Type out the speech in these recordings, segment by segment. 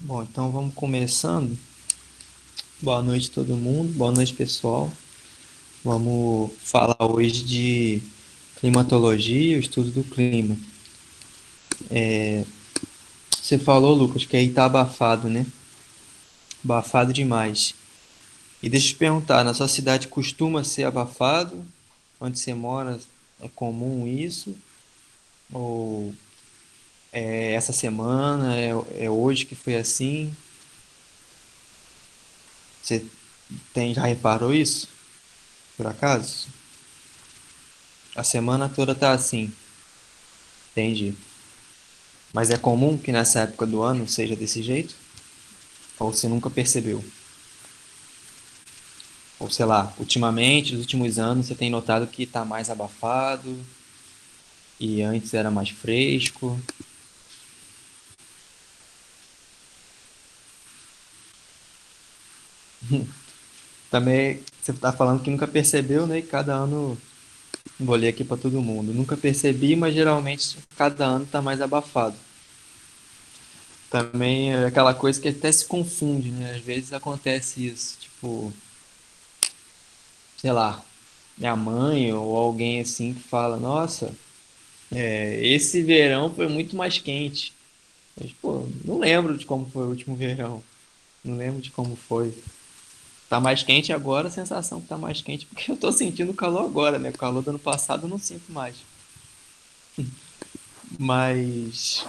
Bom, então vamos começando. Boa noite todo mundo, boa noite pessoal. Vamos falar hoje de climatologia, o estudo do clima. Você falou, Lucas, que aí tá abafado, né? Abafado demais. E deixa eu te perguntar, na sua cidade costuma ser abafado? Onde você mora é comum isso? Ou é essa semana, é hoje que foi assim? Você já reparou isso, por acaso? A semana toda tá assim, entendi. Mas é comum que nessa época do ano seja desse jeito? Ou você nunca percebeu? Ou sei lá, ultimamente, nos últimos anos, você tem notado que está mais abafado e antes era mais fresco? Também você está falando que nunca percebeu, né? E cada ano, vou ler aqui para todo mundo. Nunca percebi, mas geralmente cada ano está mais abafado. Também é aquela coisa que até se confunde, né? Às vezes acontece isso, tipo, sei lá, minha mãe ou alguém assim que fala, nossa, esse verão foi muito mais quente. Mas, pô, não lembro de como foi o último verão. Não lembro de como foi. Tá mais quente agora, a sensação que tá mais quente, porque eu tô sentindo calor agora, né? O calor do ano passado eu não sinto mais. Mas,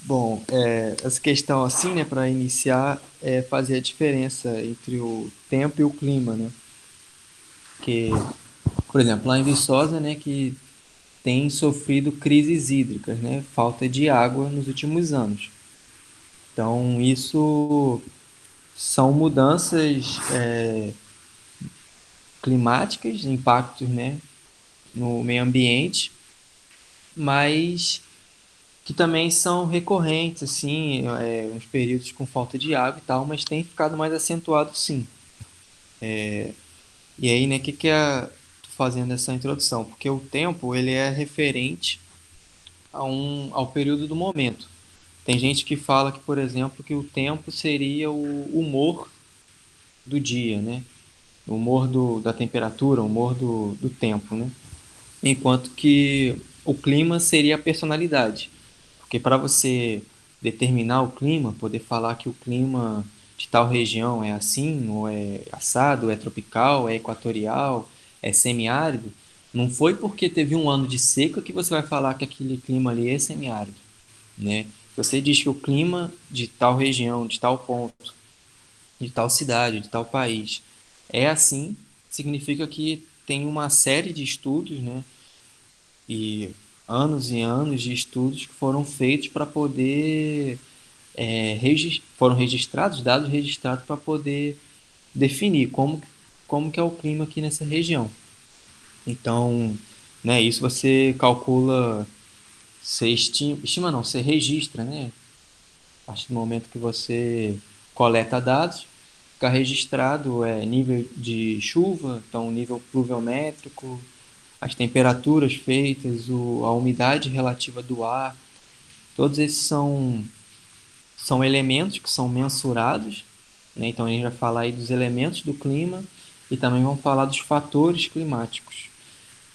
bom, essa questão assim, né, para iniciar, é fazer a diferença entre o tempo e o clima, né? Que, por exemplo, lá em Viçosa, né, que tem sofrido crises hídricas, né? Falta de água nos últimos anos. Então, isso são mudanças climáticas, impactos, né, no meio ambiente, mas que também são recorrentes, assim, uns períodos com falta de água e tal, mas tem ficado mais acentuado, sim. E aí, né, o que que é tô fazendo essa introdução? Porque o tempo, ele é referente ao período do momento. Tem gente que fala que, por exemplo, que o tempo seria o humor do dia, né? O humor da temperatura, o humor do tempo, né? Enquanto que o clima seria a personalidade. Porque para você determinar o clima, poder falar que o clima de tal região é assim, ou é assado, é tropical, é equatorial, é semiárido, não foi porque teve um ano de seca que você vai falar que aquele clima ali é semiárido, né? Se você diz que o clima de tal região, de tal ponto, de tal cidade, de tal país é assim, significa que tem uma série de estudos, né? E anos de estudos que foram feitos para poder foram registrados, dados registrados para poder definir como que é o clima aqui nessa região. Então, né, isso você calcula, você estima não, você registra, né? A partir do momento que você coleta dados, fica registrado nível de chuva, então nível pluviométrico, as temperaturas feitas, a umidade relativa do ar, todos esses são elementos que são mensurados, né? Então a gente vai falar aí dos elementos do clima e também vamos falar dos fatores climáticos,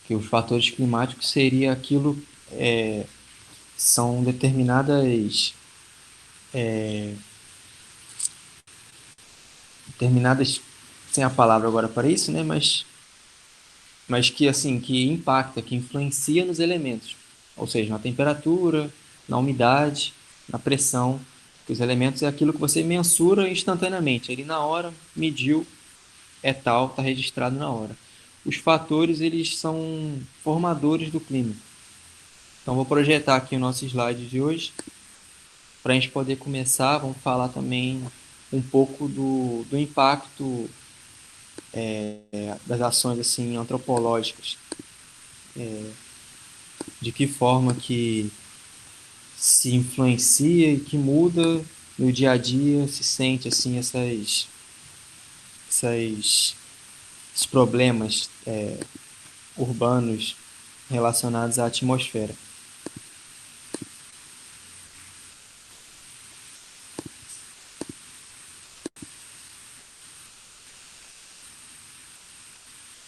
que os fatores climáticos seria aquilo são determinadas sem a palavra agora para isso, né? Mas que assim que impacta, que influencia nos elementos, ou seja, na temperatura, na umidade, na pressão. Que os elementos é aquilo que você mensura instantaneamente. Ele na hora mediu, é tal, está registrado na hora. Os fatores eles são formadores do clima. Então vou projetar aqui o nosso slide de hoje para a gente poder começar. Vamos falar também um pouco do impacto das ações assim antropológicas, de que forma que se influencia e que muda no dia a dia, se sente assim essas os problemas urbanos relacionados à atmosfera.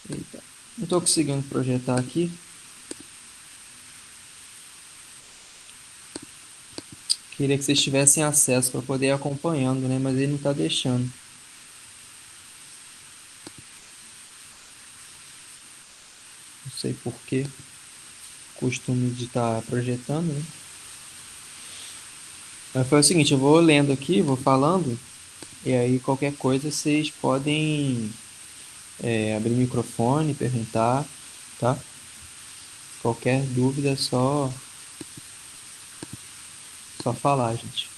Eita, não estou conseguindo projetar aqui. Queria que vocês tivessem acesso para poder ir acompanhando, né? Mas ele não está deixando. Não sei por quê. Costume de estar projetando, né? Mas foi o seguinte, eu vou lendo aqui, vou falando, e aí qualquer coisa vocês podem abrir o microfone, perguntar, tá? Qualquer dúvida é só falar, gente.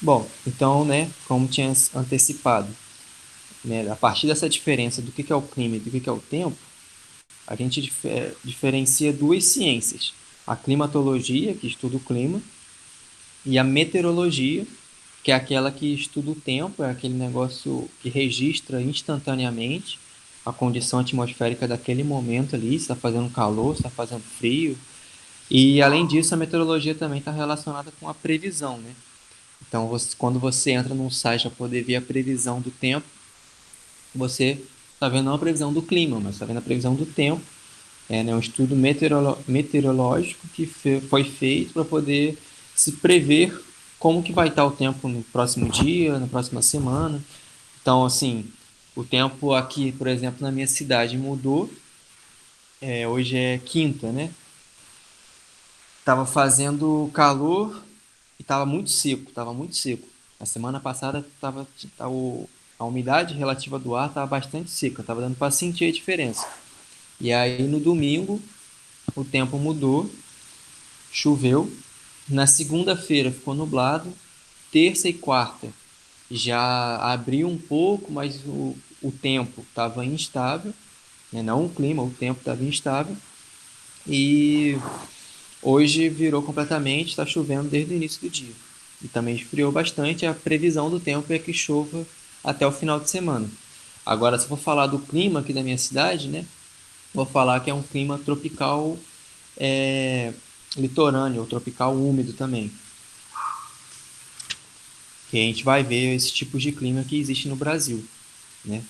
Bom, então, né, como tinha antecipado, né, a partir dessa diferença do que é o clima e do que é o tempo, a gente diferencia duas ciências. A climatologia, que estuda o clima, e a meteorologia, que é aquela que estuda o tempo, é aquele negócio que registra instantaneamente a condição atmosférica daquele momento ali, se está fazendo calor, se está fazendo frio. E, além disso, a meteorologia também está relacionada com a previsão, né? Então, quando você entra num site para poder ver a previsão do tempo, você está vendo não a previsão do clima, mas está vendo a previsão do tempo. É, né, um estudo meteorológico que foi feito para poder se prever como que vai estar o tempo no próximo dia, na próxima semana. Então, assim, o tempo aqui, por exemplo, na minha cidade mudou. Hoje é quinta, né? Tava fazendo calor e tava muito seco, tava muito seco. A semana passada a umidade relativa do ar estava bastante seca, tava dando para sentir a diferença. E aí no domingo o tempo mudou, choveu. Na segunda-feira ficou nublado. Terça e quarta já abriu um pouco, mas o tempo estava instável, né? Não o clima, o tempo estava instável. E hoje virou completamente, está chovendo desde o início do dia. E também esfriou bastante. A previsão do tempo é que chova até o final de semana. Agora, se eu for falar do clima aqui da minha cidade, né? Vou falar que é um clima tropical é, litorâneo, ou tropical úmido também. Que a gente vai ver esses tipos de clima que existe no Brasil, né?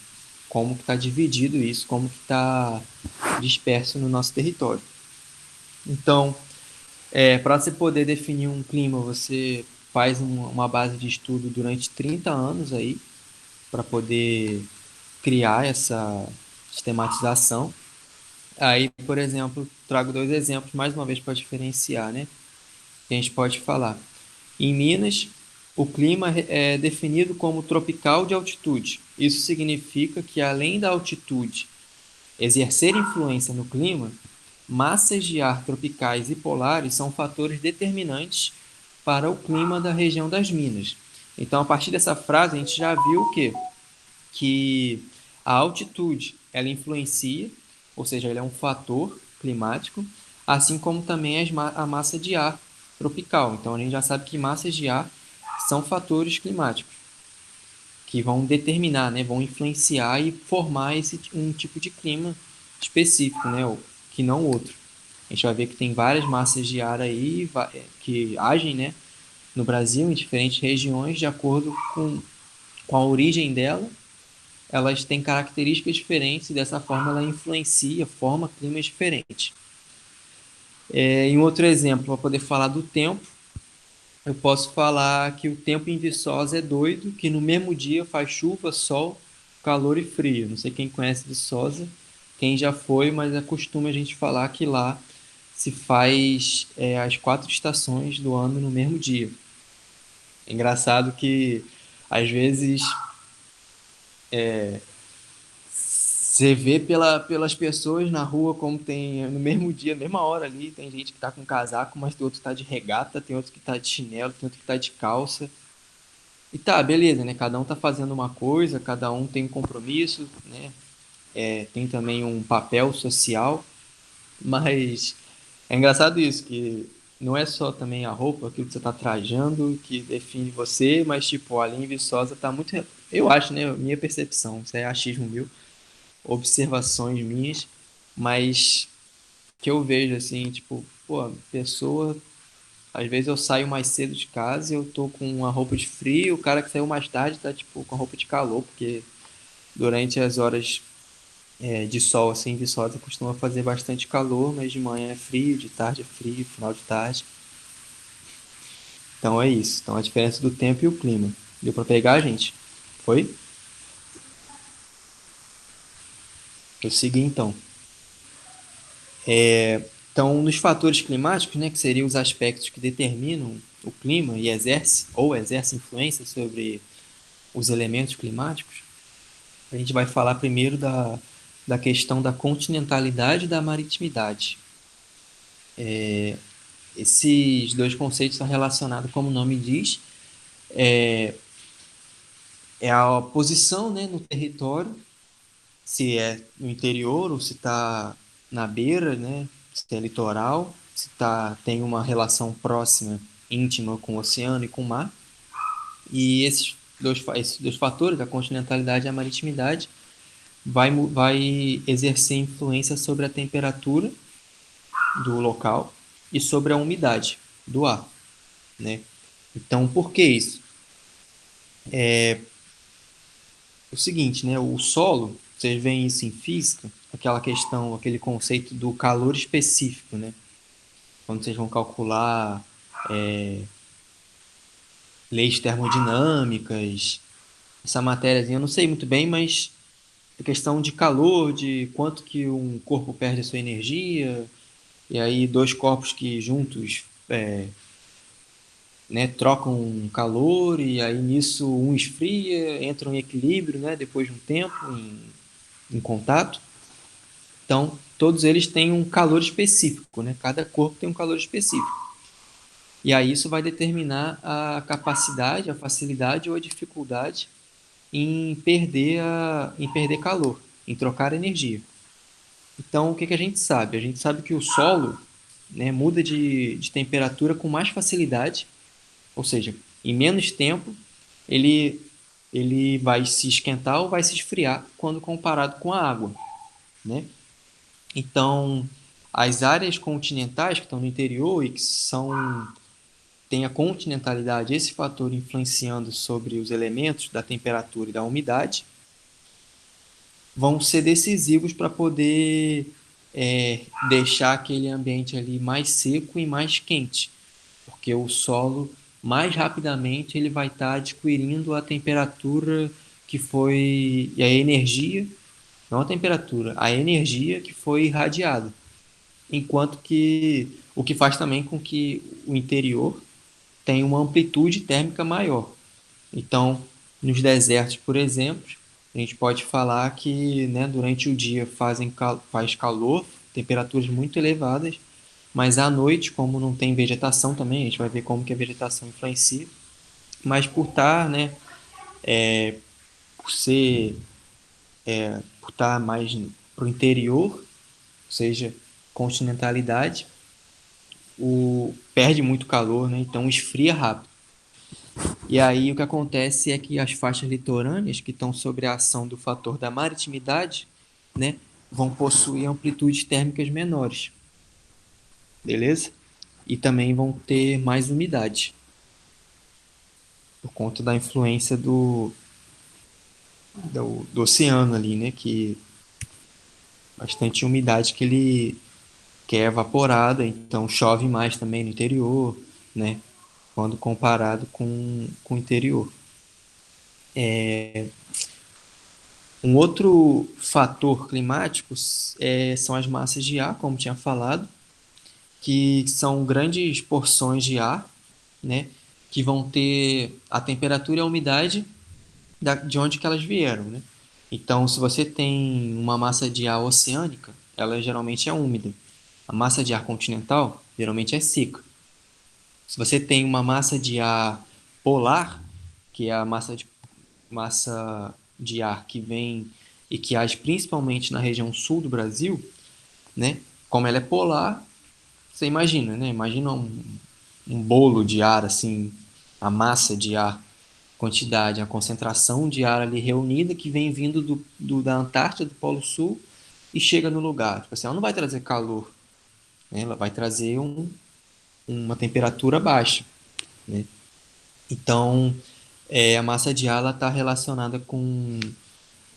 Como que está dividido isso, como que está disperso no nosso território. Então, para você poder definir um clima, você faz uma base de estudo durante 30 anos aí, para poder criar essa sistematização. Aí, por exemplo, trago dois exemplos, mais uma vez, para diferenciar, né? Que a gente pode falar. Em Minas, o clima é definido como tropical de altitude. Isso significa que, além da altitude exercer influência no clima, massas de ar tropicais e polares são fatores determinantes para o clima da região das Minas. Então, a partir dessa frase, a gente já viu o quê? Que a altitude ela influencia, ou seja, ela é um fator climático, assim como também a massa de ar tropical. Então, a gente já sabe que massas de ar são fatores climáticos que vão determinar, né, vão influenciar e formar um tipo de clima específico, né, que não outro. A gente vai ver que tem várias massas de ar aí que agem, né, no Brasil, em diferentes regiões, de acordo com a origem dela, elas têm características diferentes e dessa forma ela influencia, forma climas diferentes. Em outro exemplo, para poder falar do tempo, eu posso falar que o tempo em Viçosa é doido, que no mesmo dia faz chuva, sol, calor e frio. Não sei quem conhece Viçosa, quem já foi, mas é costume a gente falar que lá se faz as 4 estações do ano no mesmo dia. É engraçado que às vezes você vê pelas pessoas na rua como tem no mesmo dia, mesma hora ali, tem gente que tá com casaco, mas tem outro que tá de regata, tem outro que tá de chinelo, tem outro que tá de calça. E tá, beleza, né? Cada um tá fazendo uma coisa, cada um tem um compromisso, né? Tem também um papel social, mas é engraçado isso, que não é só também a roupa, aquilo que você está trajando que define você, mas tipo, a linha Viçosa tá muito, eu acho, né, minha percepção, isso é achismo meu, observações minhas, mas que eu vejo assim, tipo, pô, a pessoa, às vezes eu saio mais cedo de casa e eu tô com uma roupa de frio, o cara que saiu mais tarde tá tipo com a roupa de calor, porque durante as horas de sol assim, Viçosa costuma fazer bastante calor, mas de manhã é frio, de tarde é frio, final de tarde. Então é isso. Então a diferença do tempo e o clima. Deu pra pegar, gente? Foi? Eu segui então. Então, nos fatores climáticos, né, que seriam os aspectos que determinam o clima e exerce influência sobre os elementos climáticos, a gente vai falar primeiro da questão da continentalidade e da maritimidade. Esses dois conceitos são relacionados, como o nome diz, é a posição, né, no território, se é no interior ou se está na beira, né, se é litoral, se tem uma relação próxima, íntima com o oceano e com o mar. E esses dois fatores, a continentalidade e a maritimidade, vai exercer influência sobre a temperatura do local e sobre a umidade do ar, né? Então, por que isso? O seguinte, né? O solo, vocês veem isso em física, aquela questão, aquele conceito do calor específico, né? Quando vocês vão calcular leis termodinâmicas, essa matériazinha, eu não sei muito bem, mas a questão de calor, de quanto que um corpo perde a sua energia, e aí dois corpos que juntos né, trocam calor, e aí nisso um esfria, entra em equilíbrio, né, depois de um tempo em contato. Então, todos eles têm um calor específico, né? Cada corpo tem um calor específico. E aí isso vai determinar a capacidade, a facilidade ou a dificuldade em perder calor, em trocar energia. Então, o que a gente sabe? A gente sabe que o solo, né, muda de temperatura com mais facilidade, ou seja, em menos tempo, ele, ele vai se esquentar ou vai se esfriar quando comparado com a água, né? Então, as áreas continentais que estão no interior e que têm a continentalidade, esse fator influenciando sobre os elementos da temperatura e da umidade, vão ser decisivos para poder deixar aquele ambiente ali mais seco e mais quente, porque o solo mais rapidamente ele vai estar adquirindo a temperatura que foi e a energia, não a temperatura, a energia que foi irradiada. Enquanto que o que faz também com que o interior tenha uma amplitude térmica maior. Então, nos desertos, por exemplo, a gente pode falar que né, durante o dia faz calor, temperaturas muito elevadas, mas à noite, como não tem vegetação também, a gente vai ver como que a vegetação influencia, mas por estar, né, por ser, por estar mais para o interior, ou seja, continentalidade, perde muito calor, né, então esfria rápido. E aí o que acontece é que as faixas litorâneas, que estão sob a ação do fator da maritimidade, né, vão possuir amplitudes térmicas menores, beleza? E também vão ter mais umidade, por conta da influência do oceano ali, né, que bastante umidade que é evaporada, então chove mais também no interior, né, quando comparado com o interior. Um outro fator climático são as massas de ar, como tinha falado, que são grandes porções de ar, né, que vão ter a temperatura e a umidade de onde que elas vieram, né? Então, se você tem uma massa de ar oceânica, ela geralmente é úmida. A massa de ar continental geralmente é seca. Se você tem uma massa de ar polar, que é a massa de ar que vem e que age principalmente na região sul do Brasil, né? Como ela é polar, você imagina, né? Imagina um bolo de ar, assim, a massa de ar, quantidade, a concentração de ar ali reunida que vem vindo da Antártida, do Polo Sul, e chega no lugar. Tipo assim, ela não vai trazer calor, né? Ela vai trazer uma temperatura baixa, né? Então, a massa de ar está relacionada com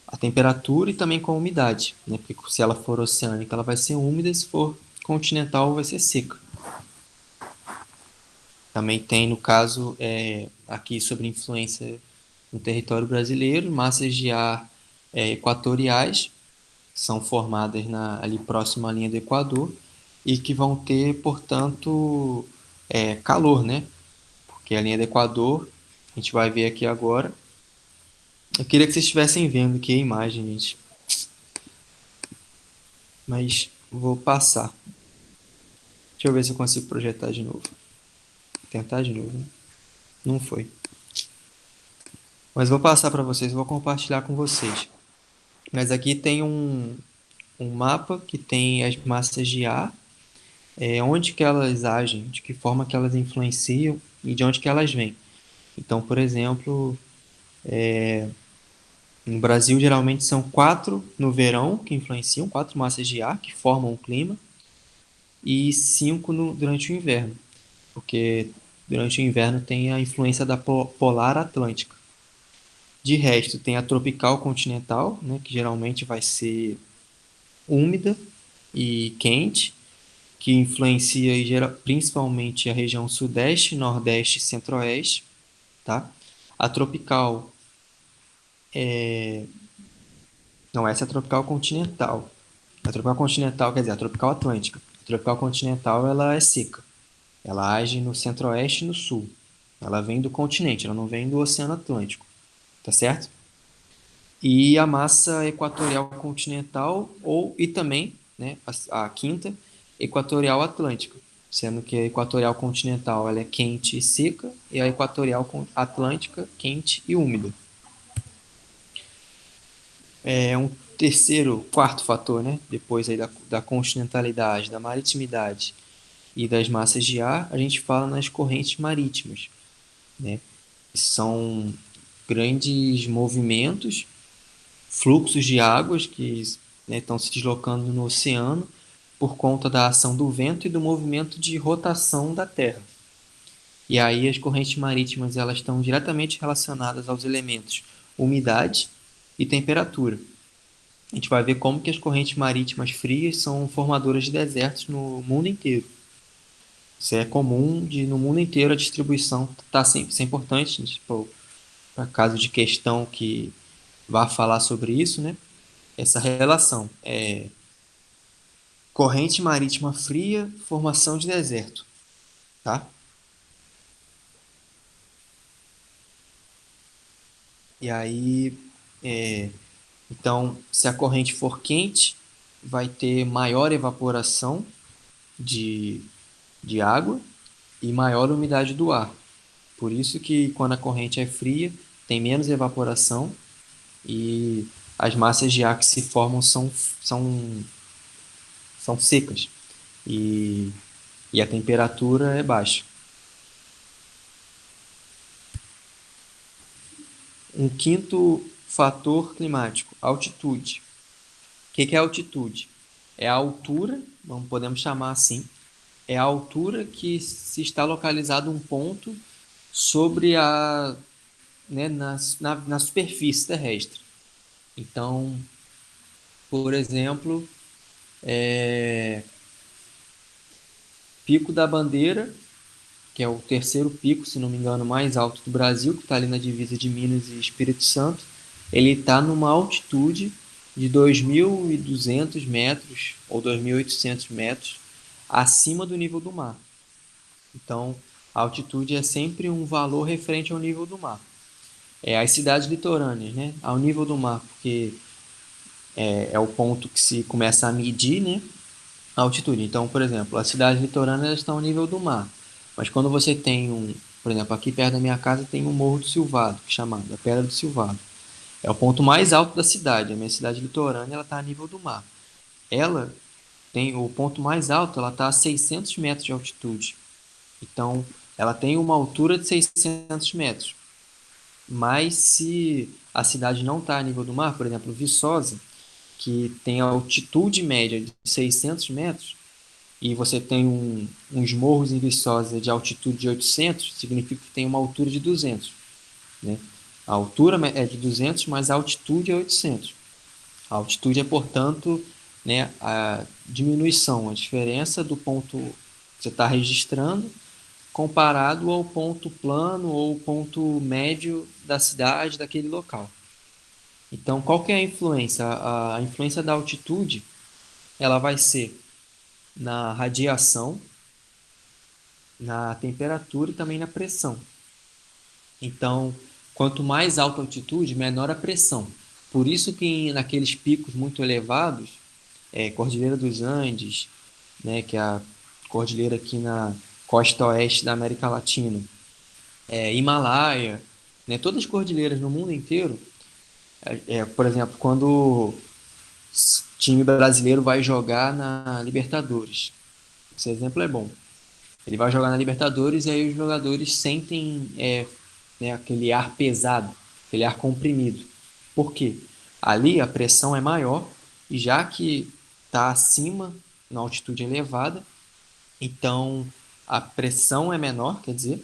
a temperatura e também com a umidade, né? Porque se ela for oceânica, ela vai ser úmida, se for continental, vai ser seca. Também tem, no caso, aqui sobre influência no território brasileiro, massas de ar equatoriais, que são formadas ali próximo à linha do Equador, e que vão ter, portanto, calor, né? Porque a linha do Equador, a gente vai ver aqui agora. Eu queria que vocês estivessem vendo aqui a imagem, gente, mas vou passar. Deixa eu ver se eu consigo projetar de novo. Tentar de novo, né? Não foi. Mas vou passar para vocês, vou compartilhar com vocês. Mas aqui tem um mapa que tem as massas de ar, onde que elas agem, de que forma que elas influenciam e de onde que elas vêm. Então, por exemplo, no Brasil geralmente são 4 no verão que influenciam, 4 massas de ar que formam o clima, e 5 durante o inverno, porque durante o inverno tem a influência da polar atlântica. De resto, tem a tropical continental, né, que geralmente vai ser úmida e quente, que influencia principalmente a região sudeste, nordeste e centro-oeste, tá? A tropical, não, essa é a tropical continental. A tropical continental, quer dizer, a tropical atlântica. A tropical continental, ela é seca. Ela age no centro-oeste e no sul. Ela vem do continente, ela não vem do Oceano Atlântico, tá certo? E a massa equatorial continental e também, né, a quinta, equatorial atlântica, sendo que a equatorial continental ela é quente e seca e a equatorial atlântica quente e úmida. Um terceiro, quarto fator, né, depois aí da continentalidade, da maritimidade e das massas de ar, a gente fala nas correntes marítimas, né? São grandes movimentos, fluxos de águas que, né, estão se deslocando no oceano por conta da ação do vento e do movimento de rotação da Terra. E aí as correntes marítimas elas estão diretamente relacionadas aos elementos umidade e temperatura. A gente vai ver como que as correntes marítimas frias são formadoras de desertos no mundo inteiro. Isso é comum no mundo inteiro a distribuição está sempre, isso é importante, tipo, para caso de questão que vá falar sobre isso, né? Essa relação corrente marítima fria, formação de deserto, tá? E aí, então, se a corrente for quente, vai ter maior evaporação de, de água e maior umidade do ar. Por isso que quando a corrente é fria, tem menos evaporação e as massas de ar que se formam são secas e, e a temperatura é baixa. Um quinto fator climático, altitude. O que é altitude? É a altura, podemos chamar assim, é a altura que se está localizado um ponto sobre né, na superfície terrestre. Então, por exemplo, Pico da Bandeira, que é o terceiro pico, se não me engano, mais alto do Brasil, que está ali na divisa de Minas e Espírito Santo, ele está numa altitude de 2.200 metros ou 2.800 metros acima do nível do mar. Então, a altitude é sempre um valor referente ao nível do mar. As cidades litorâneas, né, ao nível do mar, porque é o ponto que se começa a medir, né, a altitude. Então, por exemplo, as cidades litorâneas estão ao nível do mar. Mas quando você tem por exemplo, aqui perto da minha casa tem um Morro do Silvado, chamado a Pedra do Silvado. É o ponto mais alto da cidade. A minha cidade litorânea ela está a nível do mar. Ela tem o ponto mais alto, ela está a 600 metros de altitude. Então, ela tem uma altura de 600 metros. Mas se a cidade não está a nível do mar, por exemplo, Viçosa, que tem a altitude média de 600 metros, e você tem uns morros em Viçosa de altitude de 800, significa que tem uma altura de 200, né? A altura é de 200, mas a altitude é 800. A altitude é, portanto, né, a diminuição, a diferença do ponto que você está registrando comparado ao ponto plano ou ponto médio da cidade, daquele local. Então, qual que é a influência? A influência da altitude, ela vai ser na radiação, na temperatura e também na pressão. Então, quanto mais alta a altitude, menor a pressão. Por isso que naqueles picos muito elevados, Cordilheira dos Andes, né, que é a cordilheira aqui na costa oeste da América Latina, Himalaia, né, todas as cordilheiras no mundo inteiro, por exemplo, quando o time brasileiro vai jogar na Libertadores, esse exemplo é bom. Ele vai jogar na Libertadores e aí os jogadores sentem né, aquele ar pesado, aquele ar comprimido. Por quê? Ali a pressão é maior e já que está acima, na altitude elevada, então a pressão é menor, quer dizer,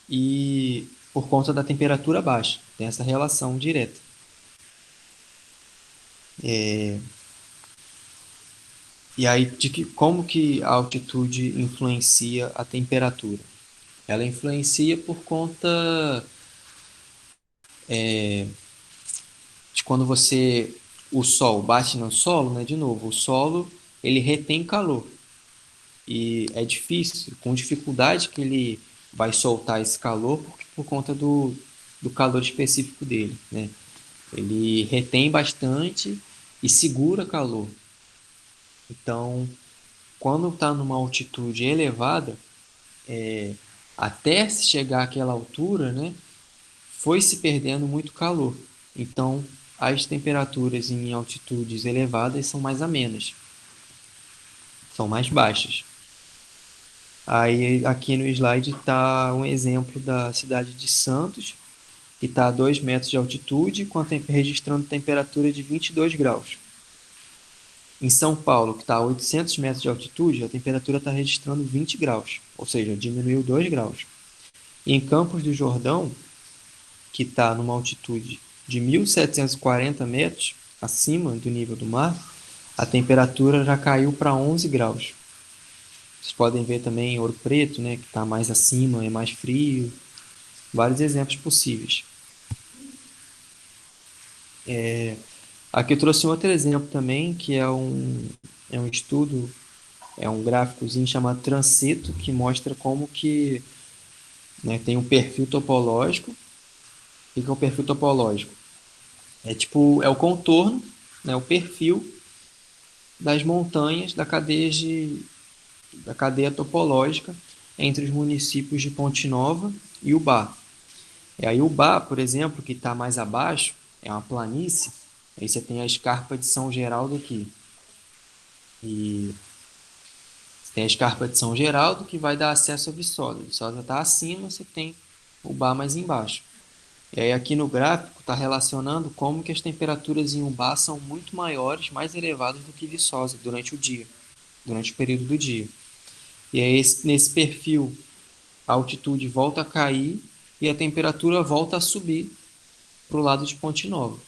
e por conta da temperatura baixa. Tem essa relação direta. E aí, como que a altitude influencia a temperatura? Ela influencia por conta de quando o sol bate no solo, né? De novo, o solo ele retém calor e é difícil, com dificuldade que ele vai soltar esse calor por conta do calor específico dele, né? Ele retém bastante e segura calor. Então, quando está numa altitude elevada, até se chegar àquela altura, né, foi se perdendo muito calor. Então, as temperaturas em altitudes elevadas são mais amenas, são mais baixas. Aí, aqui no slide está um exemplo da cidade de Santos, que está a 2 metros de altitude, registrando temperatura de 22 graus. Em São Paulo, que está a 800 metros de altitude, a temperatura está registrando 20 graus, ou seja, diminuiu 2 graus. E em Campos do Jordão, que está numa altitude de 1.740 metros acima do nível do mar, a temperatura já caiu para 11 graus. Vocês podem ver também Ouro Preto, né, que está mais acima, é mais frio. Vários exemplos possíveis. Aqui eu trouxe um outro exemplo também, que é um estudo, é um gráficozinho chamado Transeto, que mostra como que, né, tem um perfil topológico. O que é o perfil topológico? É o contorno, né, o perfil das montanhas da cadeia topológica entre os municípios de Ponte Nova e Ubá. E aí Ubá, por exemplo, que está mais abaixo, é uma planície, aí você tem a escarpa de São Geraldo aqui. E você tem a escarpa de São Geraldo que vai dar acesso a Viçosa. Viçosa está acima, você tem Ubá mais embaixo. E aí aqui no gráfico está relacionando como que as temperaturas em Ubá são muito maiores, mais elevadas do que Viçosa durante o dia, durante o período do dia. E aí nesse perfil a altitude volta a cair e a temperatura volta a subir para o lado de Ponte Nova,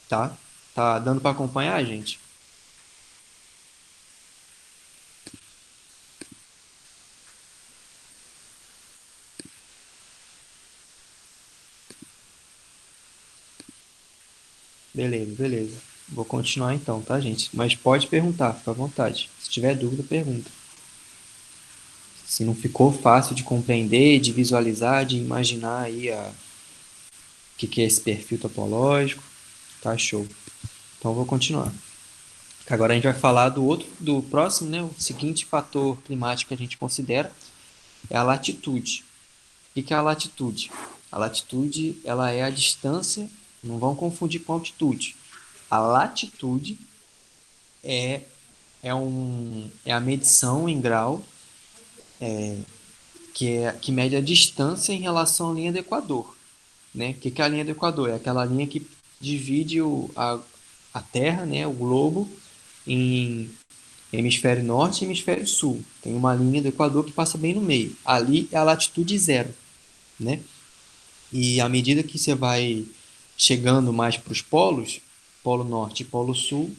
tá? Tá dando para acompanhar, gente? Beleza, beleza. Vou continuar então, tá, gente? Mas pode perguntar, fica à vontade. Se tiver dúvida, pergunta. Se não ficou fácil de compreender, de visualizar, de imaginar aí que é esse perfil topológico, tá show. Então vou continuar. Agora a gente vai falar do próximo, né? O seguinte fator climático que a gente considera é a latitude. O que é a latitude? A latitude, ela é a distância, não vão confundir com altitude. A latitude é é a medição em grau que mede a distância em relação à linha do Equador, né? O que é a linha do Equador? É aquela linha que divide a Terra, né, o globo, em hemisfério norte e hemisfério sul. Tem uma linha do Equador que passa bem no meio. Ali é a latitude zero, né? E à medida que você vai chegando mais para os polos, polo norte e polo sul,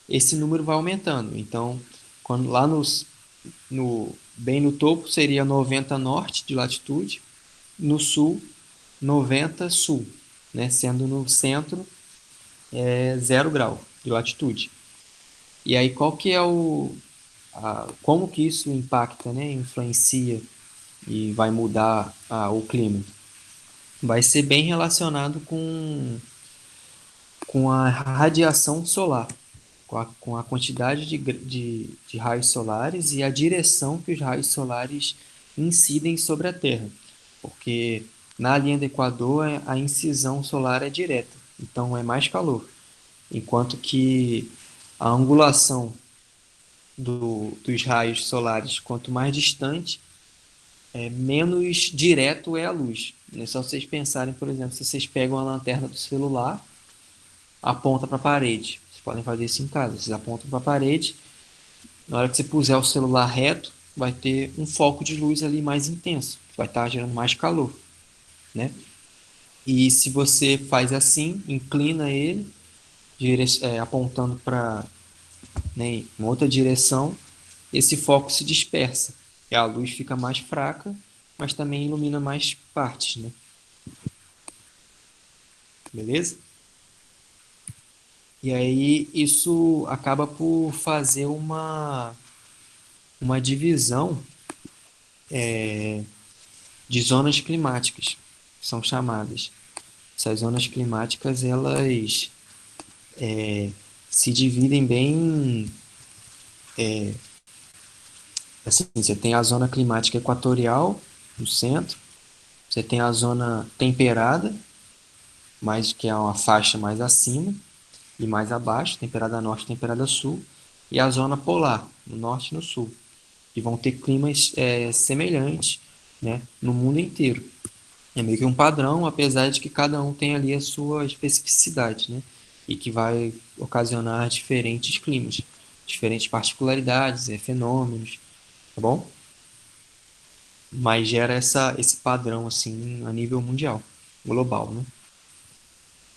esse número vai aumentando. Então, quando lá bem no topo seria 90 norte de latitude, no sul 90 sul, né? Sendo no centro 0 grau de latitude. E aí qual que é como que isso impacta, né? Influencia e vai mudar o clima? Vai ser bem relacionado com a radiação solar, com a quantidade de raios solares e a direção que os raios solares incidem sobre a Terra. Porque na linha do Equador a incisão solar é direta, então é mais calor. Enquanto que a angulação dos raios solares, quanto mais distante, menos direto é a luz. É só vocês pensarem, por exemplo, se vocês pegam a lanterna do celular, aponta para a parede. Vocês podem fazer isso em casa. Vocês apontam para a parede, na hora que você puser o celular reto, vai ter um foco de luz ali mais intenso, que vai estar gerando mais calor, né? E se você faz assim, inclina ele, apontando para, né, em outra direção, esse foco se dispersa. E a luz fica mais fraca, mas também ilumina mais partes, né? Beleza? E aí isso acaba por fazer uma divisão de zonas climáticas, são chamadas. Essas zonas climáticas, elas se dividem bem, assim, você tem a zona climática equatorial no centro, você tem a zona temperada, mais que é uma faixa mais acima e mais abaixo, temperada norte, temperada sul, e a zona polar, no norte e no sul, que vão ter climas semelhantes, né, no mundo inteiro. É meio que um padrão, apesar de que cada um tem ali a sua especificidade, né? E que vai ocasionar diferentes climas, diferentes particularidades, fenômenos, tá bom? Mas gera esse padrão, assim, a nível mundial, global, né?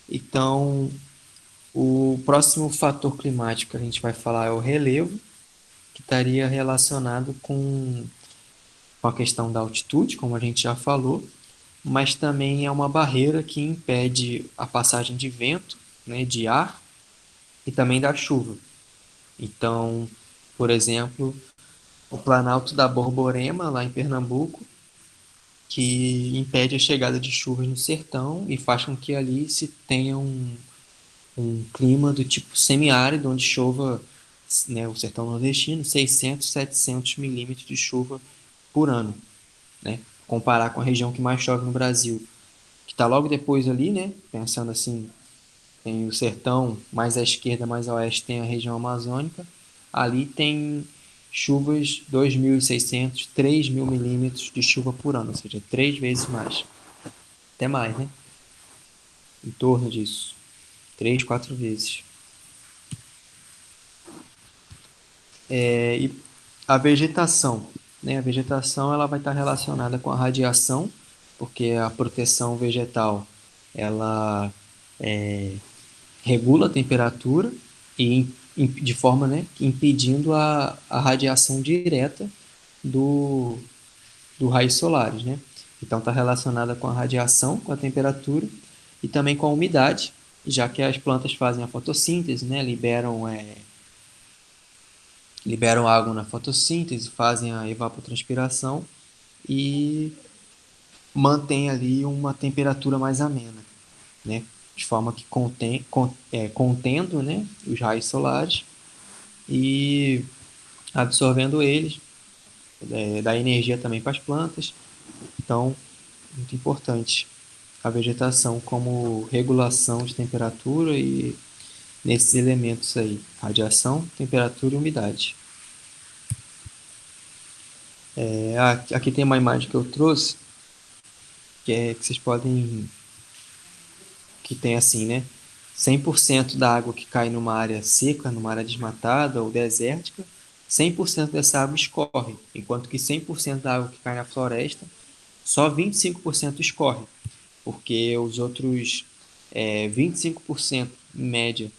Então, o próximo fator climático que a gente vai falar é o relevo, que estaria relacionado com a questão da altitude, como a gente já falou, mas também é uma barreira que impede a passagem de vento, né, de ar e também da chuva. Então, por exemplo, o Planalto da Borborema, lá em Pernambuco, que impede a chegada de chuvas no sertão e faz com que ali se tenha um clima do tipo semiárido, onde chova, né, o sertão nordestino, 600, 700 milímetros de chuva por ano, né? Comparar com a região que mais chove no Brasil, que está logo depois ali, né? Pensando assim, tem o sertão, mais à esquerda, mais a oeste tem a região amazônica. Ali tem chuvas 2.600, 3.000 milímetros de chuva por ano, ou seja, 3 vezes mais. Até mais, né? Em torno disso. 3, 4 vezes. E a vegetação, né? A vegetação ela vai estar relacionada com a radiação, porque a proteção vegetal ela regula a temperatura e de forma, né, impedindo a radiação direta do, do raios solares, né? Então está relacionada com a radiação, com a temperatura e também com a umidade, já que as plantas fazem a fotossíntese, né? Liberam água na fotossíntese, fazem a evapotranspiração e mantém ali uma temperatura mais amena, né? De forma que contendo, né, os raios solares e absorvendo eles, dá energia também para as plantas. Então, muito importante a vegetação como regulação de temperatura nesses elementos aí: radiação, temperatura e umidade. Aqui tem uma imagem que eu trouxe, que vocês podem, que tem assim, né? 100% da água que cai numa área seca, numa área desmatada ou desértica, 100% dessa água escorre, enquanto que 100% da água que cai na floresta, só 25% escorre, porque os outros 25% em média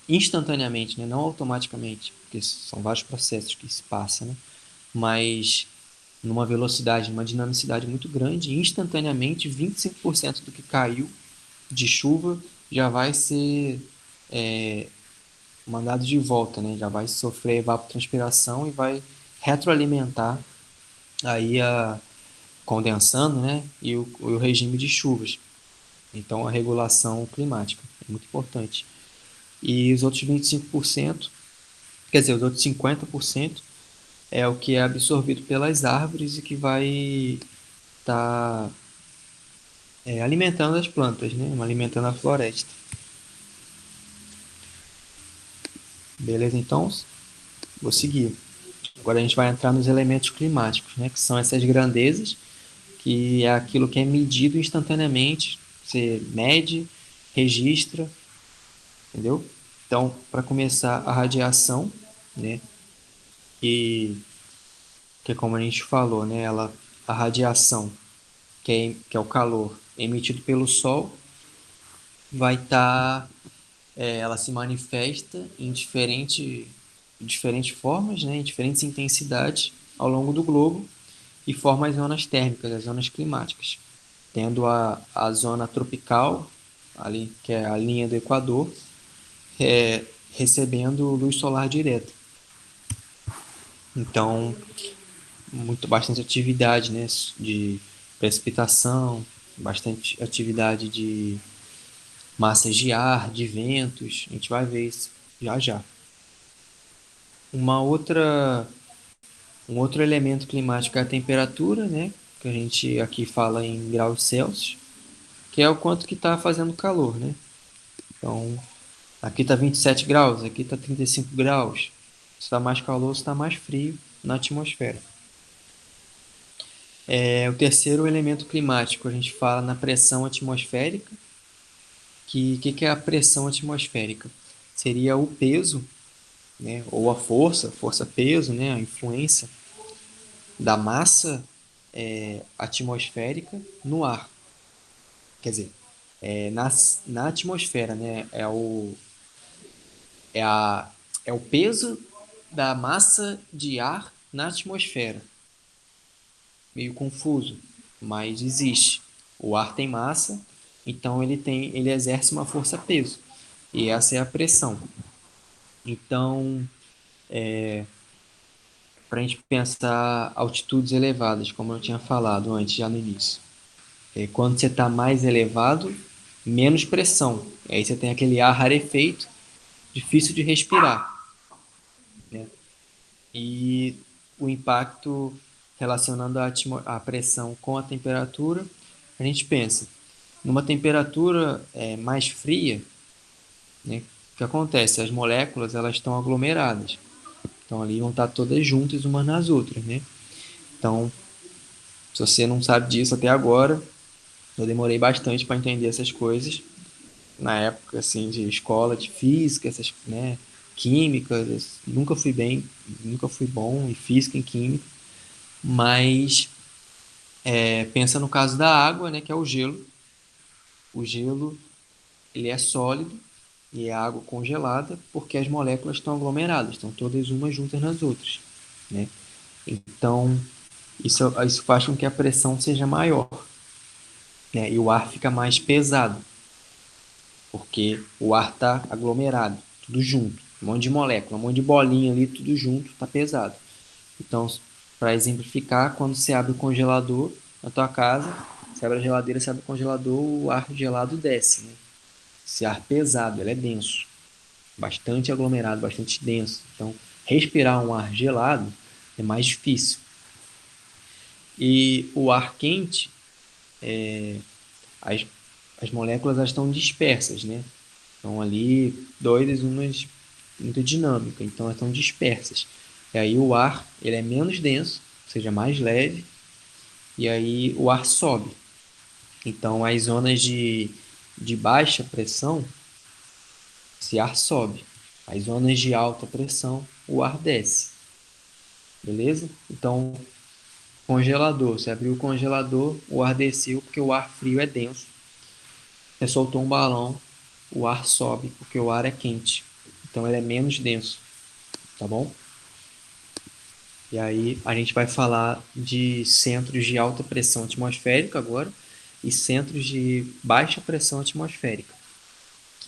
instantaneamente, né? Não automaticamente, porque são vários processos que se passam, né? Mas numa velocidade, numa dinamicidade muito grande, instantaneamente 25% do que caiu de chuva já vai ser é, mandado de volta, né? Já vai sofrer evapotranspiração e vai retroalimentar aí condensando, né? E o regime de chuvas. Então a regulação climática é muito importante. E os outros 25%, quer dizer, os outros 50% é o que é absorvido pelas árvores e que vai estar alimentando as plantas, né? Alimentando a floresta. Beleza? Então, vou seguir. Agora a gente vai entrar nos elementos climáticos, né? Que são essas grandezas, que é aquilo que é medido instantaneamente. Você mede, registra, entendeu? Então, para começar, a radiação, né? E que é como a gente falou, né? A radiação, que é o calor emitido pelo Sol, vai estar ela se manifesta diferentes formas, né, em diferentes intensidades ao longo do globo e forma as zonas térmicas, as zonas climáticas, tendo a zona tropical, ali, que é a linha do Equador, recebendo luz solar direta. Então, bastante atividade, né, de precipitação, bastante atividade de massas de ar, de ventos. A gente vai ver isso já já. Uma outra, um outro elemento climático é a temperatura, né? Que a gente aqui fala em graus Celsius, que é o quanto que está fazendo calor, né? Então, aqui está 27 graus, aqui está 35 graus. Se está mais calor, se está mais frio na atmosfera. O terceiro elemento climático, a gente fala na pressão atmosférica. Que é a pressão atmosférica? Seria o peso, né? Ou a força-peso, né? A influência da massa atmosférica no ar. Quer dizer, na atmosfera, né? É, a, é o peso da massa de ar na atmosfera. Meio confuso, mas existe. O ar tem massa, então ele exerce uma força-peso. E essa é a pressão. Então, para a gente pensar altitudes elevadas, como eu tinha falado antes, já no início. Quando você está mais elevado, menos pressão. Aí você tem aquele ar rarefeito, difícil de respirar, né? E o impacto relacionando a pressão com a temperatura, a gente pensa, numa temperatura mais fria, né, o que acontece? As moléculas elas estão aglomeradas. Então ali vão estar todas juntas umas nas outras, né? Então, se você não sabe disso até agora, eu demorei bastante para entender essas coisas, na época assim de escola de física, essas, né, químicas, nunca fui bom em física e química, mas pensa no caso da água, né, que é o gelo. O gelo ele é sólido e é água congelada porque as moléculas estão aglomeradas, estão todas umas juntas nas outras, né? Então isso faz com que a pressão seja maior, né? E o ar fica mais pesado porque o ar está aglomerado, tudo junto, um monte de molécula, um monte de bolinha ali, tudo junto, está pesado. Então, para exemplificar, quando você abre o congelador na tua casa, você abre a geladeira, você abre o congelador, o ar gelado desce, né? Esse ar pesado, ele é denso, bastante aglomerado, bastante denso. Então, respirar um ar gelado é mais difícil. E o ar quente, as, as moléculas elas estão dispersas, né? Estão ali doidas, umas muito dinâmicas, então elas estão dispersas. E aí o ar ele é menos denso, ou seja, mais leve, e aí o ar sobe. Então as zonas de baixa pressão, esse ar sobe. As zonas de alta pressão, o ar desce. Beleza? Então, congelador. Você abriu o congelador, o ar desceu porque o ar frio é denso. Você soltou um balão, o ar sobe porque o ar é quente. Então ele é menos denso, tá bom? E aí a gente vai falar de centros de alta pressão atmosférica agora e centros de baixa pressão atmosférica,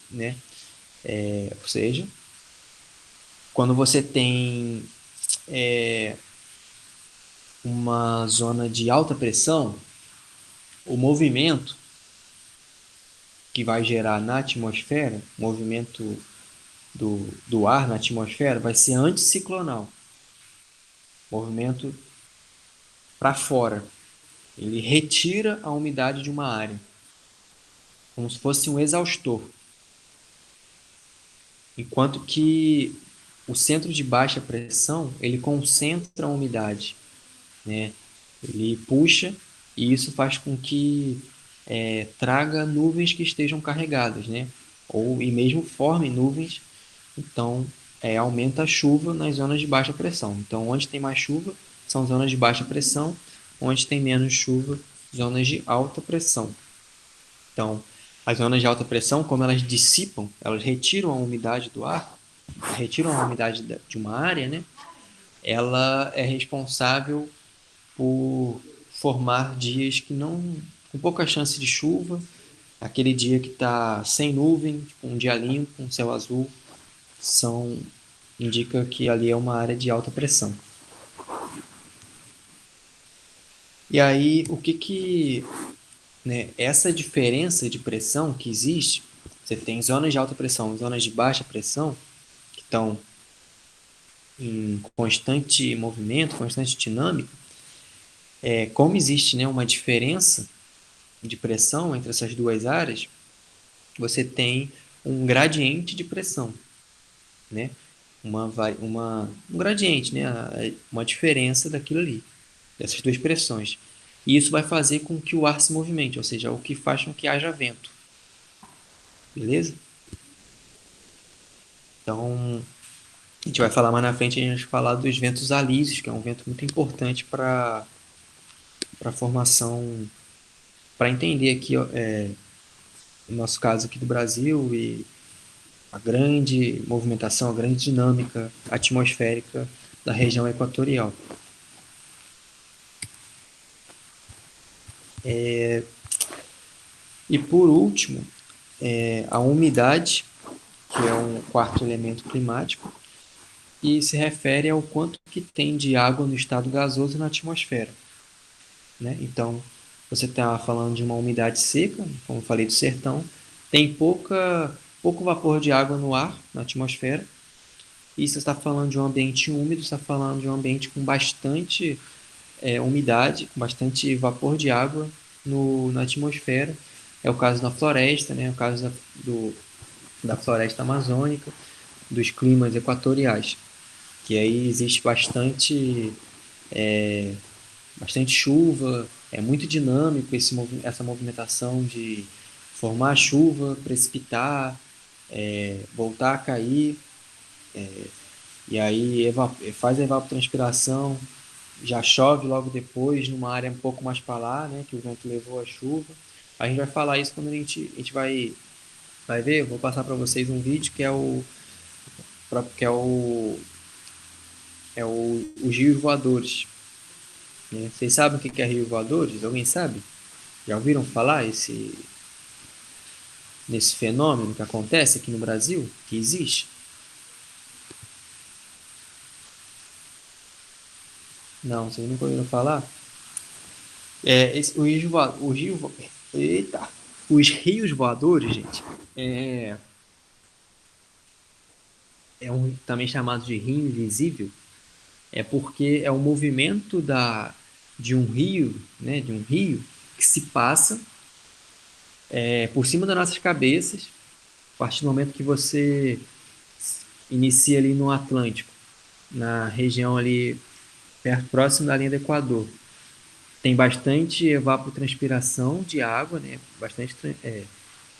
né? Ou seja, quando você tem uma zona de alta pressão, o movimento que vai gerar na atmosfera, o movimento do ar na atmosfera, vai ser anticiclonal, movimento para fora. Ele retira a umidade de uma área, como se fosse um exaustor. Enquanto que o centro de baixa pressão, ele concentra a umidade, né? Ele puxa e isso faz com que traga nuvens que estejam carregadas, né? E mesmo forme nuvens, então aumenta a chuva nas zonas de baixa pressão. Então, onde tem mais chuva, são zonas de baixa pressão, onde tem menos chuva, zonas de alta pressão. Então, as zonas de alta pressão, como elas dissipam, elas retiram a umidade do ar, retiram a umidade de uma área, né? Ela é responsável por formar dias que não, com pouca chance de chuva, aquele dia que está sem nuvem, tipo um dia limpo, um céu azul, indica que ali é uma área de alta pressão. E aí, essa diferença de pressão que existe, você tem zonas de alta pressão e zonas de baixa pressão, que estão em constante movimento, constante dinâmica, como existe, né, uma diferença de pressão entre essas duas áreas, você tem um gradiente de pressão, né? Um gradiente, né? Uma diferença daquilo ali, dessas duas pressões. E isso vai fazer com que o ar se movimente, ou seja, o que faz com que haja vento. Beleza? Então, a gente vai falar mais na frente, a gente vai falar dos ventos alísios, que é um vento muito importante para a formação, para entender aqui o nosso caso aqui do Brasil e a grande movimentação, a grande dinâmica atmosférica da região equatorial. E por último, a umidade, que é um quarto elemento climático, e se refere ao quanto que tem de água no estado gasoso na atmosfera, né? Então, você está falando de uma umidade seca, como eu falei do sertão, tem pouco vapor de água no ar, na atmosfera, e se você está falando de um ambiente úmido, você está falando de um ambiente com bastante umidade, com bastante vapor de água na atmosfera. É o caso da floresta, né? É o caso da floresta amazônica, dos climas equatoriais, que aí existe bastante chuva, é muito dinâmico essa movimentação de formar chuva, precipitar, voltar a cair, e aí faz a evapotranspiração, já chove logo depois numa área um pouco mais para lá, né, que o vento levou a chuva. A gente vai falar isso quando a gente vai ver. Eu vou passar para vocês um vídeo que é os rios voadores. Né? Vocês sabem o que é rios voadores? Alguém sabe? Já ouviram falar nesse fenômeno que acontece aqui no Brasil, que existe? Não, vocês nunca ouviram falar? Eita! Os rios voadores, gente, é, também chamado de rio invisível, é porque é o movimento de um rio, né, de um rio que se passa por cima das nossas cabeças, partir do momento que você inicia ali no Atlântico, na região ali perto, próximo da linha do Equador, tem bastante evapotranspiração de água, né? Bastante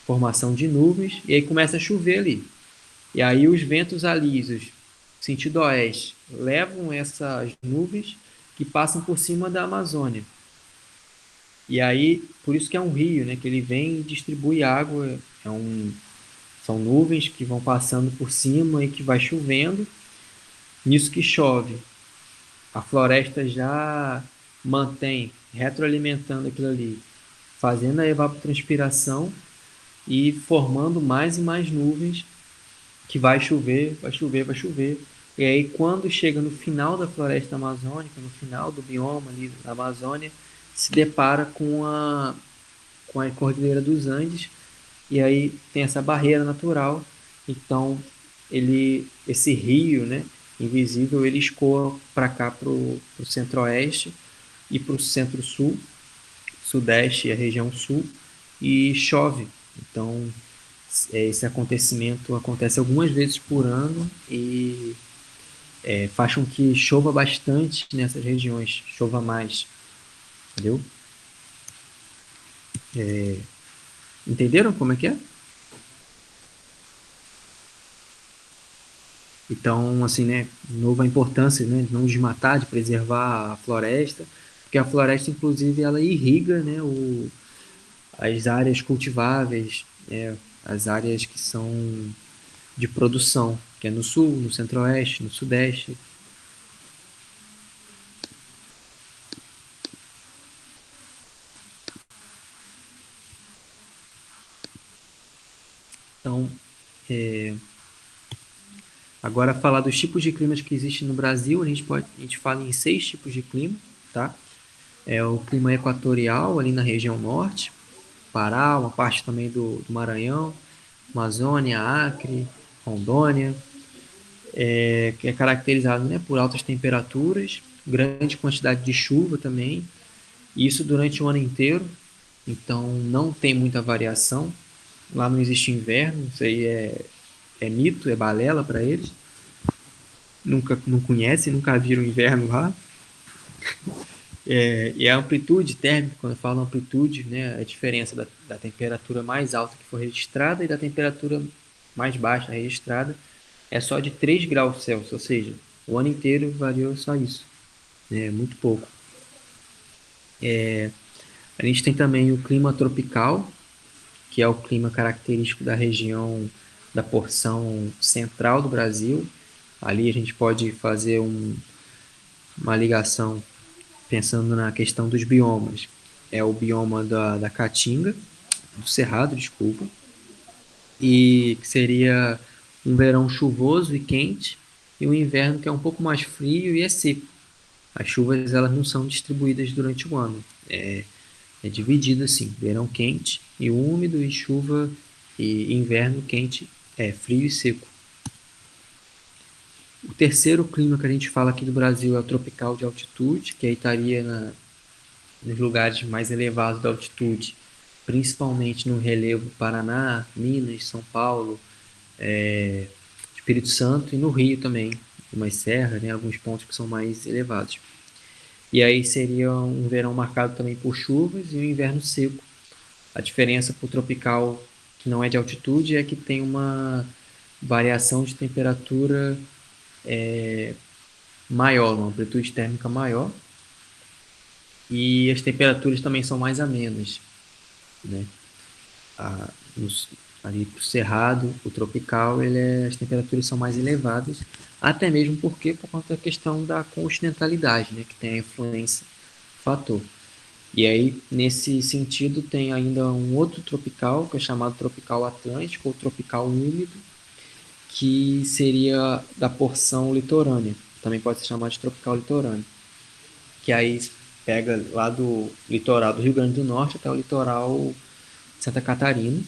formação de nuvens, e aí começa a chover ali. E aí os ventos alisos, sentido oeste, levam essas nuvens que passam por cima da Amazônia. E aí, por isso que é um rio, né? Que ele vem e distribui água. São nuvens que vão passando por cima e que vai chovendo. Nisso que chove, a floresta já mantém, retroalimentando aquilo ali, fazendo a evapotranspiração e formando mais e mais nuvens que vai chover, vai chover, vai chover. E aí, quando chega no final da floresta amazônica, no final do bioma ali da Amazônia, se depara com a Cordilheira dos Andes, e aí tem essa barreira natural. Então, esse rio, né, invisível, ele escoa para cá, para o centro-oeste e para o centro-sul, sudeste e a região sul, e chove. Então, esse acontecimento acontece algumas vezes por ano e faz com que chova bastante nessas regiões, chova mais, entendeu? Entenderam como é que é? Então, assim, né, de novo a importância, né, de não desmatar, de preservar a floresta, porque a floresta, inclusive, ela irriga, né, as áreas cultiváveis, né, as áreas que são de produção, que é no sul, no centro-oeste, no sudeste. Então, agora falar dos tipos de climas que existem no Brasil, a gente fala em 6 tipos de clima, tá? É o clima equatorial, ali na região norte, Pará, uma parte também do Maranhão, Amazônia, Acre, Rondônia, que é caracterizado, né, por altas temperaturas, grande quantidade de chuva também, isso durante o ano inteiro, então não tem muita variação. Lá não existe inverno, isso aí é mito, é balela para eles. Nunca não conhecem, nunca viram inverno lá. E a amplitude térmica, quando eu falo amplitude, né, a diferença da temperatura mais alta que foi registrada e da temperatura mais baixa registrada é só de 3 graus Celsius, ou seja, o ano inteiro variou só isso, né, muito pouco. A gente tem também o clima tropical, que é o clima característico da região da porção central do Brasil. Ali a gente pode fazer uma ligação pensando na questão dos biomas. É o bioma da Caatinga, do Cerrado, desculpa, e que seria um verão chuvoso e quente, e um inverno que é um pouco mais frio e é seco. As chuvas elas não são distribuídas durante o ano. É dividido assim, verão quente e úmido e chuva e inverno quente, frio e seco. O terceiro clima que a gente fala aqui do Brasil é o tropical de altitude, que aí estaria nos lugares mais elevados da altitude, principalmente no relevo Paraná, Minas, São Paulo, Espírito Santo e no Rio também, umas serras, né, alguns pontos que são mais elevados. E aí seria um verão marcado também por chuvas e um inverno seco. A diferença para o tropical, que não é de altitude, é que tem uma variação de temperatura maior, uma amplitude térmica maior, e as temperaturas também são mais amenas, né? A, nos, Ali para o cerrado, o tropical, as temperaturas são mais elevadas, até mesmo porque por conta da questão da continentalidade, né, que tem a influência, fator. E aí, nesse sentido, tem ainda um outro tropical, que é chamado tropical atlântico ou tropical úmido, que seria da porção litorânea. Também pode ser chamado de tropical litorâneo. Que aí pega lá do litoral do Rio Grande do Norte até o litoral de Santa Catarina,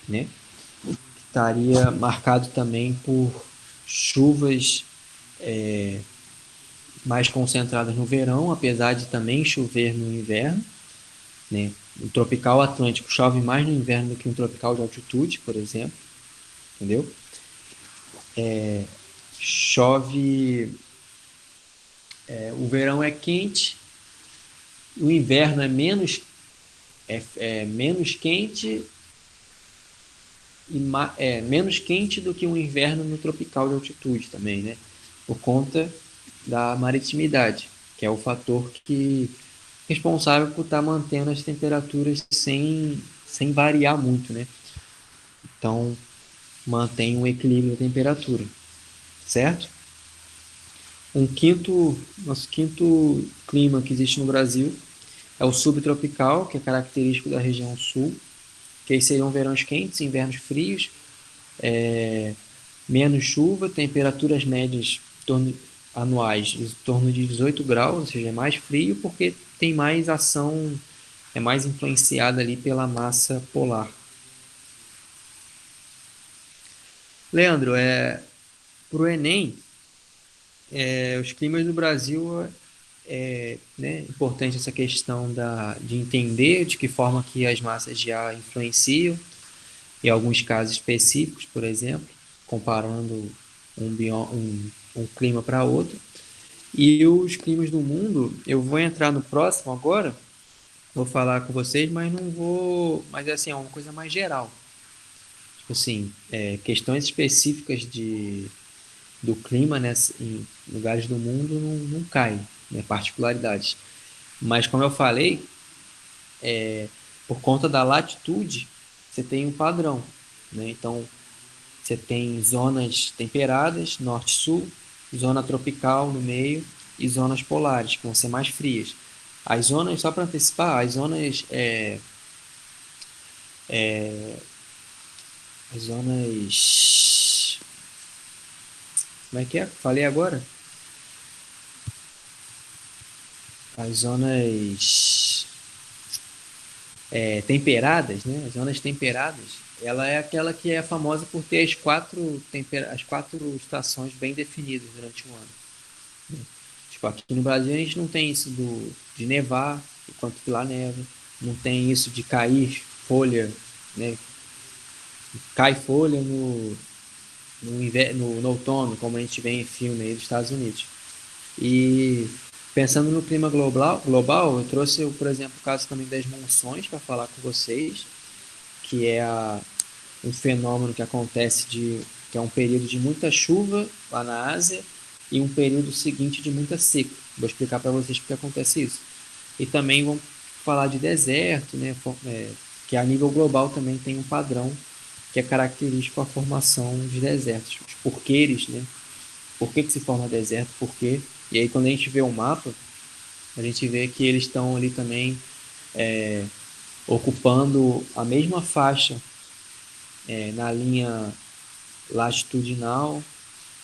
né? Estaria marcado também por chuvas mais concentradas no verão, apesar de também chover no inverno, né? O tropical atlântico chove mais no inverno do que um tropical de altitude, por exemplo. entendeu? Chove, o verão é quente, o inverno é menos quente menos quente do que um inverno no tropical de altitude também, né? Por conta da maritimidade, que é o fator que é responsável por estar mantendo as temperaturas sem variar muito, né? Então, mantém um equilíbrio da temperatura, certo? Nosso quinto clima que existe no Brasil é o subtropical, que é característico da região sul, que aí seriam verões quentes, invernos frios, menos chuva, temperaturas médias anuais em torno de 18 graus, ou seja, é mais frio porque tem mais ação, é mais influenciada ali pela massa polar. Leandro, para o Enem, os climas do Brasil né, importante essa questão de entender de que forma que as massas de ar influenciam, em alguns casos específicos, por exemplo, comparando um clima para outro. E os climas do mundo, eu vou entrar no próximo agora, vou falar com vocês, mas não vou. Mas assim, é uma coisa mais geral. Tipo assim, questões específicas do clima, né, em lugares do mundo não caem, né, particularidades. Mas como eu falei, por conta da latitude, você tem um padrão, né? Então, você tem zonas temperadas, norte-sul, zona tropical no meio e zonas polares, que vão ser mais frias. As zonas, só para antecipar, as zonas, como é que é? Falei agora? As zonas temperadas, né? As zonas temperadas, ela é aquela que é famosa por ter as quatro estações bem definidas durante o ano. Tipo, aqui no Brasil a gente não tem isso de nevar, enquanto que lá neva. Não tem isso de cair folha, né? Cai folha no outono, como a gente vê em filme aí dos Estados Unidos. E pensando no clima global, eu trouxe, por exemplo, o caso também das monções para falar com vocês, que é um fenômeno que acontece que é um período de muita chuva lá na Ásia e um período seguinte de muita seca. Vou explicar para vocês porque acontece isso. E também vamos falar de deserto, né, que a nível global também tem um padrão que é característico a formação de desertos, os porquês, né? Por que se forma deserto, por quê? E aí quando a gente vê o mapa, a gente vê que eles estão ali também ocupando a mesma faixa na linha latitudinal,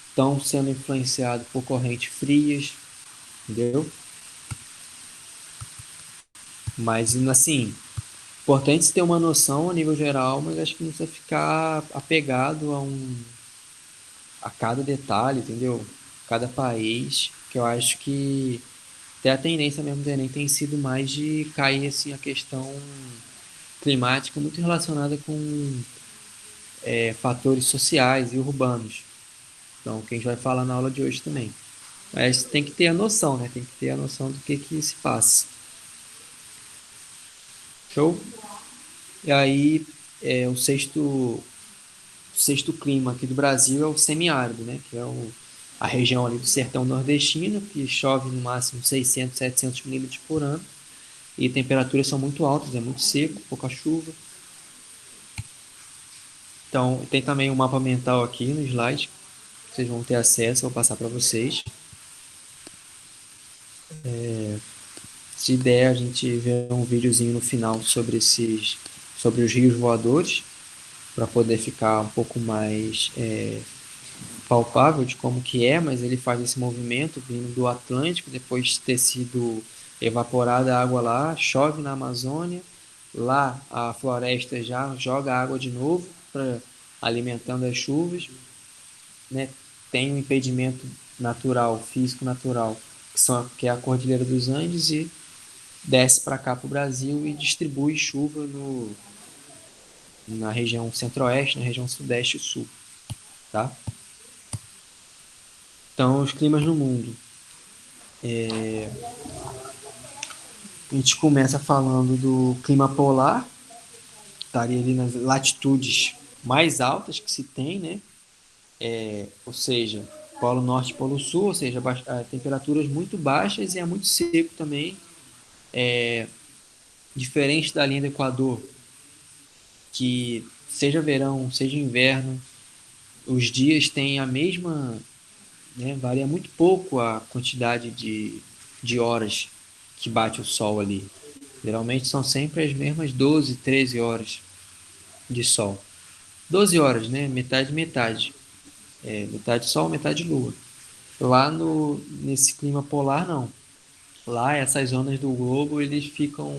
estão sendo influenciados por correntes frias, entendeu? Mas assim, importante ter uma noção a nível geral, mas acho que não precisa ficar apegado a cada detalhe, entendeu? Cada país, que eu acho que até a tendência mesmo do Enem tem sido mais de cair assim a questão climática muito relacionada com fatores sociais e urbanos. Então, que a gente vai falar na aula de hoje também. Mas tem que ter a noção, né? Tem que ter a noção do que se passa. Show? E aí, o sexto clima aqui do Brasil é o semiárido, né? Que é a região ali do sertão nordestino, que chove no máximo 600, 700 milímetros por ano. E temperaturas são muito altas, é muito seco, pouca chuva. Então, tem também um mapa mental aqui no slide, que vocês vão ter acesso, vou passar para vocês. Se der, a gente vê um videozinho no final sobre os rios voadores, para poder ficar um pouco mais palpável de como que é, mas ele faz esse movimento vindo do Atlântico, depois de ter sido evaporada a água lá, chove na Amazônia, lá a floresta já joga água de novo, alimentando as chuvas, né? Tem um impedimento natural, físico natural, que é a Cordilheira dos Andes, e desce para cá para o Brasil e distribui chuva na região centro-oeste, na região sudeste e sul. tá? Então, os climas no mundo. A gente começa falando do clima polar, estaria ali nas latitudes mais altas que se tem, né? Ou seja, Polo Norte e Polo Sul, ou seja, temperaturas muito baixas e é muito seco também, diferente da linha do Equador, que seja verão, seja inverno, os dias têm a mesma, né, varia muito pouco a quantidade de horas que bate o sol ali. Geralmente são sempre as mesmas 12, 13 horas de sol. 12 horas, né? Metade, metade. Metade sol, metade lua. Lá nesse clima polar, não. Lá, essas zonas do globo, eles ficam,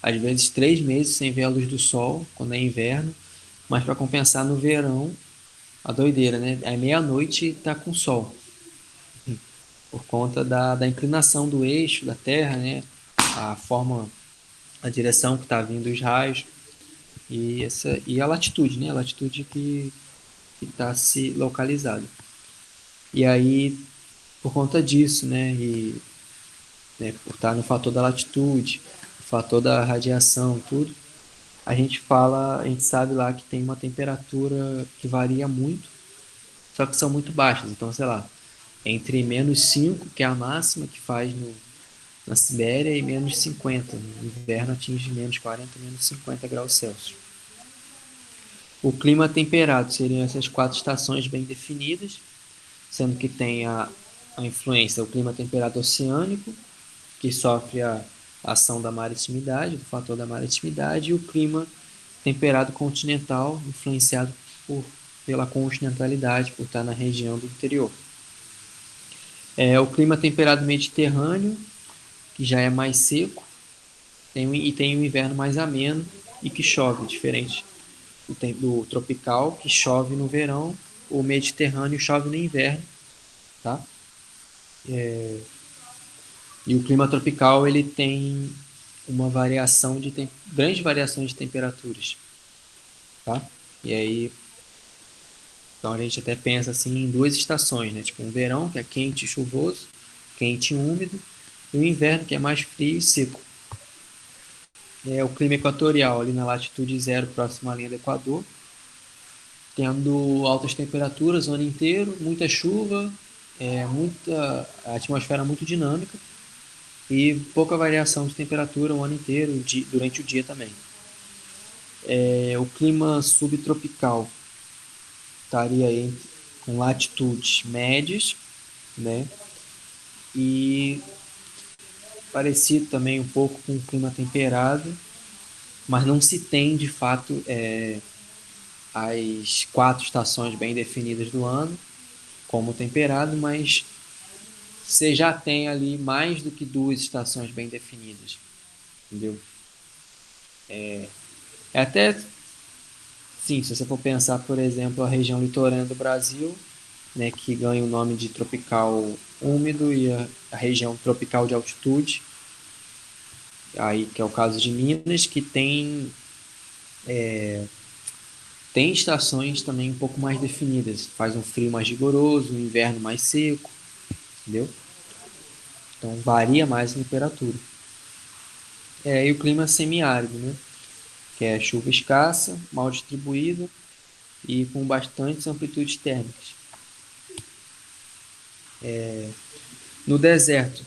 às vezes, 3 meses sem ver a luz do sol, quando é inverno. Mas para compensar no verão, a doideira, né? É meia-noite tá com sol. Por conta da inclinação do eixo da Terra, né? A forma, a direção que está vindo os raios e a latitude, né? A latitude que está se localizado. E aí, por conta disso, né? E né, por estar no fator da latitude, o fator da radiação, tudo, a gente sabe lá que tem uma temperatura que varia muito, só que são muito baixas. Então, sei lá, entre -5, que é a máxima que faz na Sibéria, e -50. No inverno atinge -40, -50 graus Celsius. O clima temperado seriam essas 4 estações bem definidas, sendo que tem a influência do clima temperado oceânico, que sofre a ação da maritimidade, do fator da maritimidade, e o clima temperado continental, influenciado pela continentalidade, por estar na região do interior. O clima temperado mediterrâneo, que já é mais seco, e tem um inverno mais ameno e que chove, diferente do tropical, que chove no verão, o mediterrâneo chove no inverno, tá? E o clima tropical ele tem uma variação grandes variações de temperaturas, tá? E aí, então a gente até pensa assim em 2 estações, né? Tipo um verão que é quente e chuvoso, quente e úmido, e o inverno que é mais frio e seco. O clima equatorial ali na latitude zero, próximo à linha do Equador, tendo altas temperaturas o ano inteiro, muita chuva, a atmosfera muito dinâmica e pouca variação de temperatura o ano inteiro, durante o dia também. O clima subtropical estaria aí com latitudes médias, né? E parecido também um pouco com o clima temperado, mas não se tem de fato as 4 estações bem definidas do ano como temperado, mas você já tem ali mais do que 2 estações bem definidas, entendeu? É até, sim, se você for pensar, por exemplo, a região litorânea do Brasil, né, que ganha o nome de tropical úmido, e a região tropical de altitude, aí que é o caso de Minas, que tem estações também um pouco mais definidas. Faz um frio mais rigoroso, um inverno mais seco, entendeu? Então varia mais a temperatura. E o clima semiárido, né? Que é chuva escassa, mal distribuída e com bastantes amplitudes térmicas. No deserto,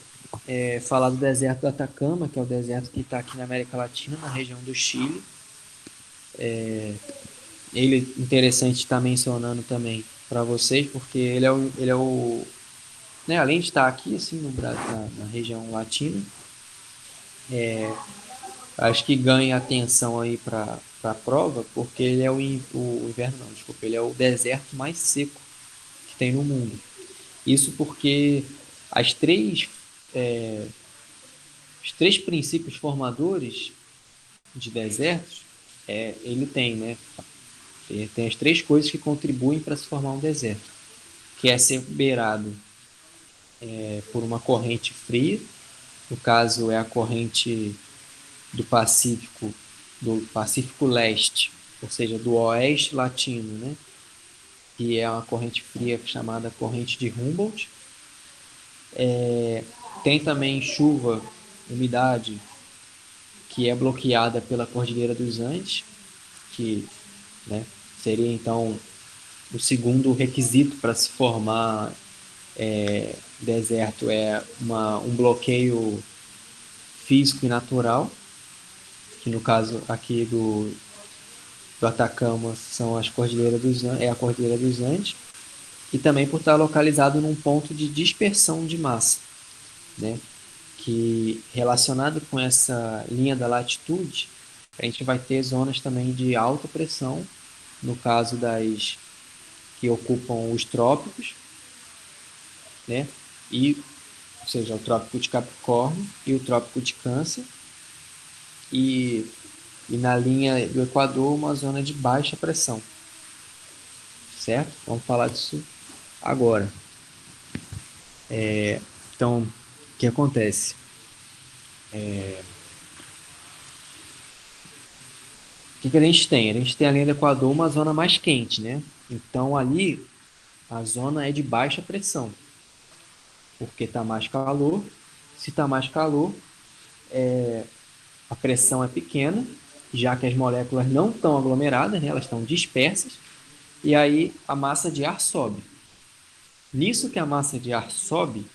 falar do deserto do Atacama, que é o deserto que está aqui na América Latina, na região do Chile. Ele é interessante estar mencionando também para vocês, porque ele é o né, além de estar aqui assim no Brasil, na região latina, acho que ganha atenção aí para a prova, porque ele é o inverno, não, desculpa, ele é o deserto mais seco que tem no mundo. Isso porque as três, é, os três princípios formadores de desertos, ele tem, né? Ele tem as 3 coisas que contribuem para se formar um deserto, que é ser beirado por uma corrente fria, no caso é a corrente do Pacífico Leste, ou seja, do Oeste Latino, né? que é uma corrente fria chamada corrente de Humboldt. Tem também chuva, umidade, que é bloqueada pela Cordilheira dos Andes, que, né, seria então o segundo requisito para se formar deserto, é um bloqueio físico e natural, que no caso aqui do Atacama são as Cordilheiras dos Andes, é a Cordilheira dos Andes, e também por estar localizado num ponto de dispersão de massa, né? Que relacionado com essa linha da latitude, a gente vai ter zonas também de alta pressão, no caso das que ocupam os trópicos, né? E, ou seja, o trópico de Capricórnio e o trópico de Câncer, e na linha do Equador uma zona de baixa pressão, certo? Vamos falar disso agora. Então, o que acontece? O que a gente tem? A gente tem a linha do Equador, uma zona mais quente, né? Então ali a zona é de baixa pressão, porque está mais calor. Se está mais calor, a pressão é pequena, já que as moléculas não estão aglomeradas, né? Elas estão dispersas, e aí a massa de ar sobe. Nisso que a massa de ar sobe,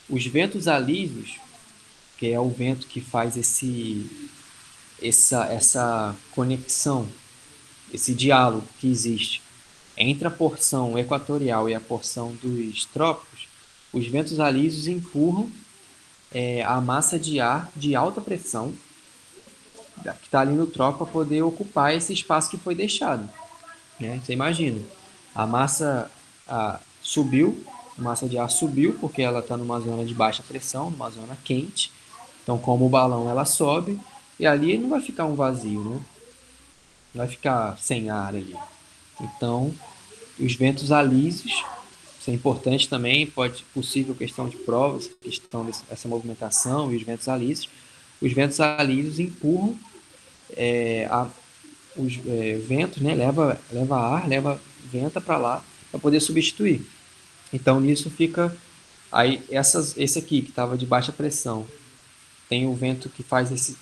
os ventos alísios, que é o vento que faz essa conexão, esse diálogo que existe entre a porção equatorial e a porção dos trópicos, os ventos alísios empurram a massa de ar de alta pressão que está ali no trópico para poder ocupar esse espaço que foi deixado. Né? Você imagina, a massa subiu, a massa de ar subiu porque ela está numa zona de baixa pressão, numa zona quente. Então, como o balão, ela sobe e ali não vai ficar um vazio, né? Não vai ficar sem ar ali. Então, os ventos alísios, isso é importante também, pode possível questão de provas, questão dessa movimentação e os ventos alísios. Os ventos alísios empurram os ventos, né? Leva ar, leva vento para lá para poder substituir. Então nisso fica aí esse aqui que estava de baixa pressão, tem o vento que faz esse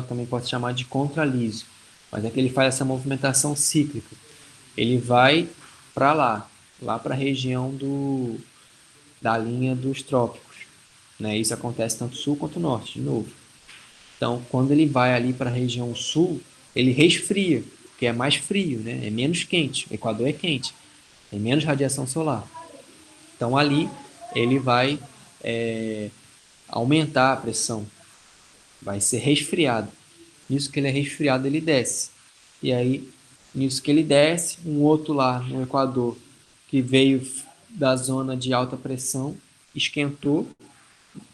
também pode chamar de contraliso, mas é que ele faz essa movimentação cíclica. Ele vai para lá para a região da linha dos trópicos, né? Isso acontece tanto sul quanto norte, de novo. Então, quando ele vai ali para a região sul, ele resfria, porque é mais frio, né? É menos quente. O Equador é quente, tem menos radiação solar. Então, ali ele vai aumentar a pressão, vai ser resfriado. Nisso que ele é resfriado, ele desce. E aí, nisso que ele desce, um outro lá no Equador, que veio da zona de alta pressão, esquentou,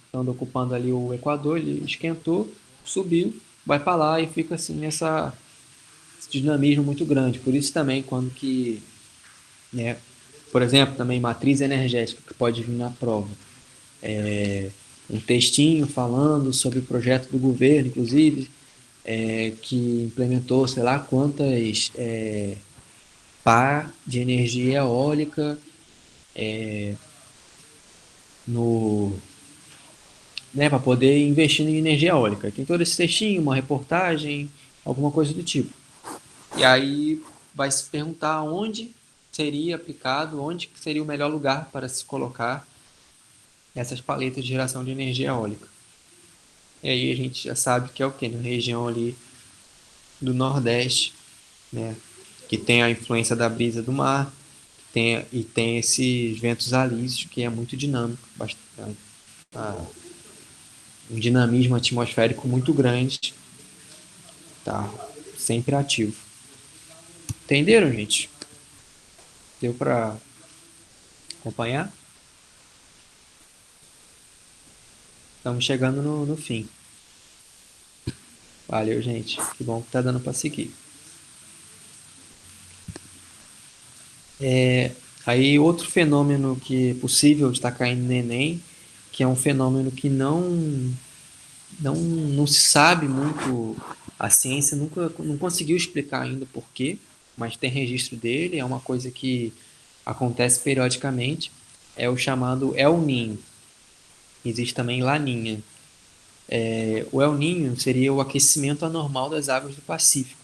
estando ocupando ali o Equador, ele esquentou, subiu, vai para lá e fica assim nessa esse dinamismo muito grande. Por isso também quando que, né, por exemplo, também matriz energética que pode vir na prova, um textinho falando sobre o projeto do governo, inclusive, que implementou, sei lá quantas pá de energia eólica no, né, para poder investir em energia eólica. Tem todo esse textinho, uma reportagem, alguma coisa do tipo. E aí vai se perguntar onde seria aplicado, onde seria o melhor lugar para se colocar essas paletas de geração de energia eólica. E aí a gente já sabe que é o que? Na região ali do Nordeste, né? Que tem a influência da brisa do mar, e tem esses ventos alísios, que é muito dinâmico, bastante, um dinamismo atmosférico muito grande, tá? Sempre ativo. Entenderam, gente? Deu para acompanhar? Estamos chegando no fim. Valeu, gente. Que bom que tá dando para seguir. Aí outro fenômeno que é possível de estar caindo no Enem, que é um fenômeno que não se sabe muito, a ciência nunca não conseguiu explicar ainda por quê, mas tem registro dele, é uma coisa que acontece periodicamente, é o chamado El Niño. Existe também Laninha. O El Niño seria o aquecimento anormal das águas do Pacífico.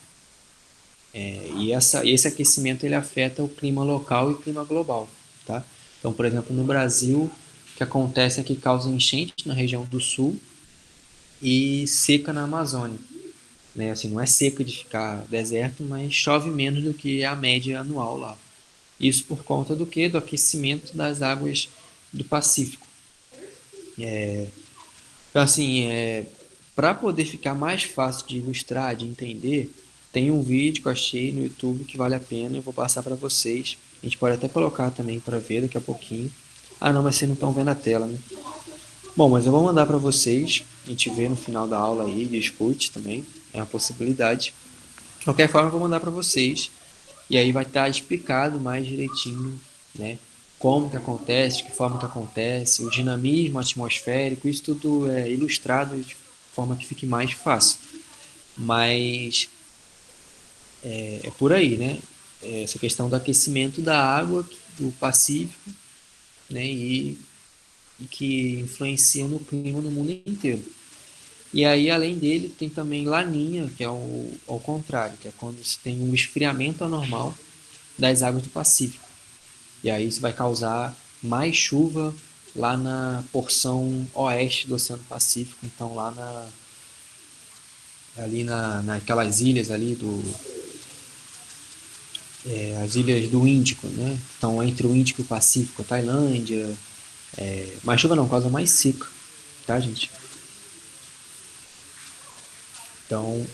Esse aquecimento ele afeta o clima local e o clima global, tá? Então, por exemplo, no Brasil, o que acontece é que causa enchente na região do sul e seca na Amazônia, né? Assim, não é seca de ficar deserto, mas chove menos do que a média anual lá. Isso por conta do quê? Do aquecimento das águas do Pacífico. Então, assim, para poder ficar mais fácil de ilustrar, de entender, tem um vídeo que eu achei no YouTube que vale a pena, eu vou passar para vocês. A gente pode até colocar também para ver daqui a pouquinho. Ah, não, mas vocês não estão vendo a tela, né? Bom, mas eu vou mandar para vocês, a gente vê no final da aula aí, discute também, é uma possibilidade. De qualquer forma, eu vou mandar para vocês, e aí vai estar explicado mais direitinho, né? Como que acontece, de que forma que acontece, o dinamismo atmosférico, isso tudo é ilustrado de forma que fique mais fácil. Mas é por aí, né? Essa questão do aquecimento da água do Pacífico, né? E que influencia no clima no mundo inteiro. E aí, além dele, tem também Laninha, que é ao contrário, que é quando se tem um esfriamento anormal das águas do Pacífico. E aí isso vai causar mais chuva lá na porção oeste do Oceano Pacífico, então ali naquelas ilhas ali as ilhas do Índico, né? Então entre o Índico e o Pacífico, a Tailândia, mais chuva não, causa mais seca, tá, gente? Então,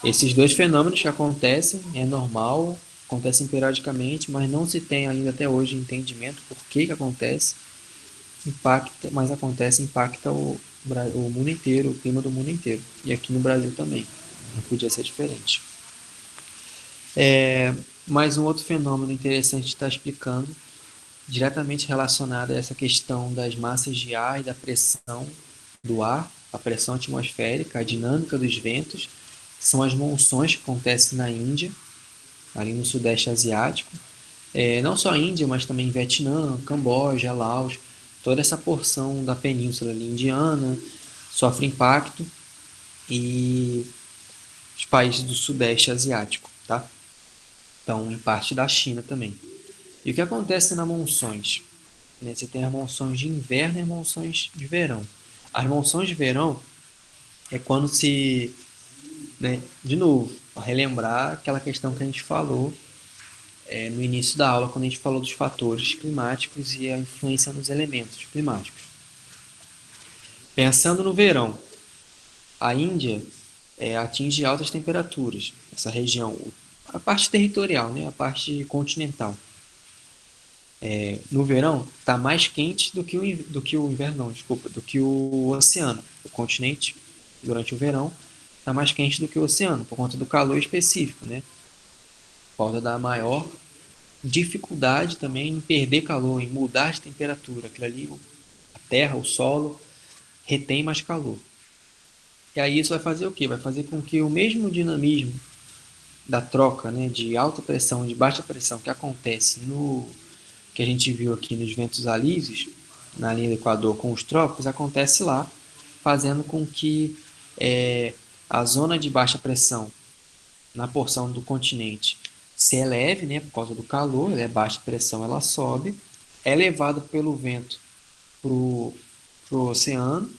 esses dois fenômenos que acontecem, é normal, acontecem periodicamente, mas não se tem ainda até hoje entendimento por que acontece, impacta, mas acontece, impacta o mundo inteiro, o clima do mundo inteiro. E aqui no Brasil também. Não podia ser diferente. Mais um outro fenômeno interessante de estar explicando, diretamente relacionado a essa questão das massas de ar e da pressão do ar, a pressão atmosférica, a dinâmica dos ventos, são as monções que acontecem na Índia, ali no Sudeste Asiático. Não só a Índia, mas também Vietnã, Camboja, Laos, toda essa porção da península ali indiana sofre impacto e os países do Sudeste Asiático, tá? Então, em parte da China também. E o que acontece nas monções? Né? Você tem as monções de inverno e as monções de verão. As monções de verão é quando se, né, de novo, relembrar aquela questão que a gente falou no início da aula, quando a gente falou dos fatores climáticos e a influência nos elementos climáticos. Pensando no verão, a Índia atinge altas temperaturas, essa região, a parte territorial, né, a parte continental. No verão, está mais quente do que o inverno, não, desculpa, do que o oceano. O continente, durante o verão, está mais quente do que o oceano, por conta do calor específico, né? Por causa da maior dificuldade também em perder calor, em mudar de temperatura. Aquilo ali, a terra, o solo, retém mais calor. E aí isso vai fazer o quê? Vai fazer com que o mesmo dinamismo da troca, né, de alta pressão e de baixa pressão que acontece no que a gente viu aqui nos ventos alísios, na linha do Equador com os trópicos, acontece lá, fazendo com que a zona de baixa pressão na porção do continente se eleve, né, por causa do calor, baixa pressão, ela sobe, é levado pelo vento para o oceano,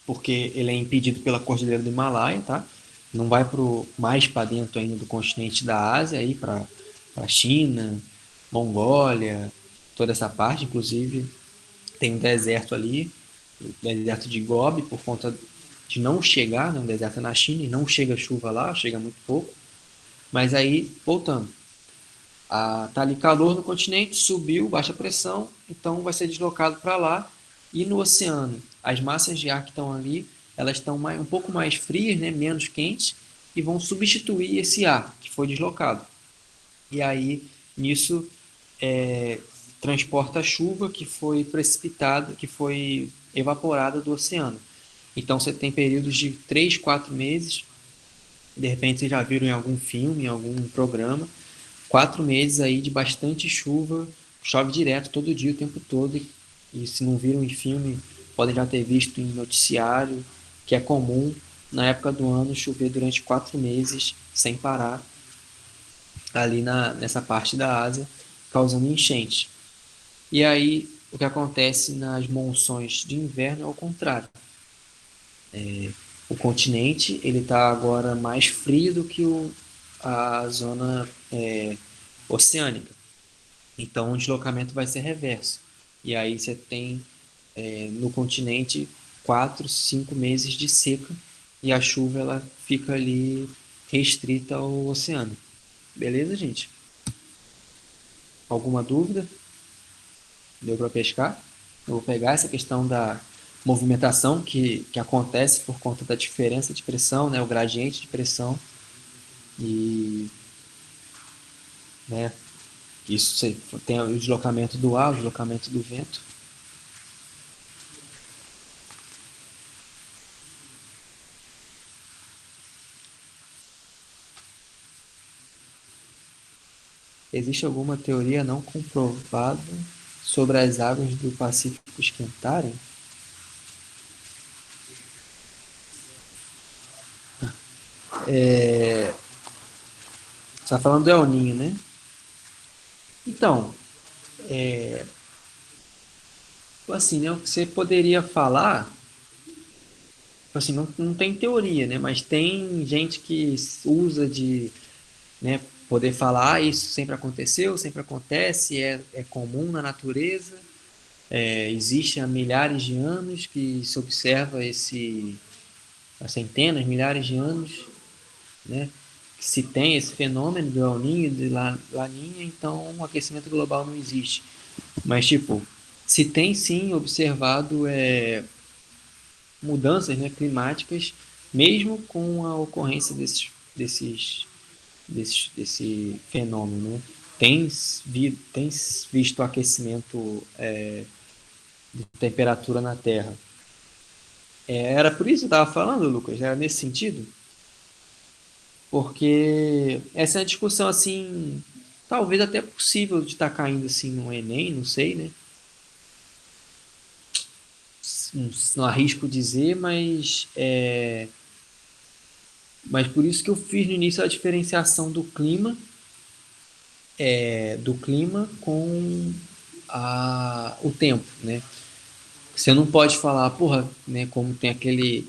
porque ele é impedido pela cordilheira do Himalaia, tá? Não vai mais para dentro ainda do continente da Ásia, aí para a China, Mongólia, toda essa parte, inclusive tem um deserto ali, o deserto de Gobi, por conta de não chegar, né, um deserto na China, e não chega chuva lá, chega muito pouco. Mas aí, voltando, tá ali calor no continente, subiu, baixa pressão, então vai ser deslocado para lá. E no oceano, as massas de ar que estão ali, elas estão um pouco mais frias, né, menos quentes, e vão substituir esse ar que foi deslocado. E aí, nisso, transporta a chuva que foi precipitada, que foi evaporada do oceano. Então, você tem períodos de 3, 4 meses De repente vocês já viram em algum filme, em algum programa, 4 meses aí de bastante chuva, chove direto todo dia, o tempo todo, e se não viram em filme, podem já ter visto em noticiário, que é comum na época do ano chover durante 4 meses sem parar ali nessa parte da Ásia, causando enchente. E aí o que acontece nas monções de inverno é o contrário. O continente ele está agora mais frio do que a zona oceânica. Então o deslocamento vai ser reverso. E aí você tem no continente 4, 5 meses de seca e a chuva ela fica ali restrita ao oceano. Beleza, gente? Alguma dúvida? Deu para pescar? Eu vou pegar essa questão da movimentação que acontece por conta da diferença de pressão, né, o gradiente de pressão e né, isso tem o deslocamento do ar, o deslocamento do vento. Existe alguma teoria não comprovada sobre as águas do Pacífico esquentarem? Você está falando do El Niño, né? Então, assim, né, o que você poderia falar, assim, não tem teoria, né? Mas tem gente que usa de, né, poder falar, ah, isso sempre aconteceu, sempre acontece, é comum na natureza, existe há milhares de anos que se observa há centenas, milhares de anos, né? Se tem esse fenômeno do El Niño e de Laninha, então o aquecimento global não existe. Mas, tipo, se tem sim observado mudanças, né, climáticas, mesmo com a ocorrência desse fenômeno, né? Tem visto aquecimento de temperatura na Terra. Era por isso que eu estava falando, Lucas, era nesse sentido? Porque essa é uma discussão assim, talvez até possível de estar caindo assim no Enem, não sei, né? Não arrisco dizer, mas por isso que eu fiz no início a diferenciação do clima com o tempo, né? Você não pode falar, porra, né? Como tem aquele,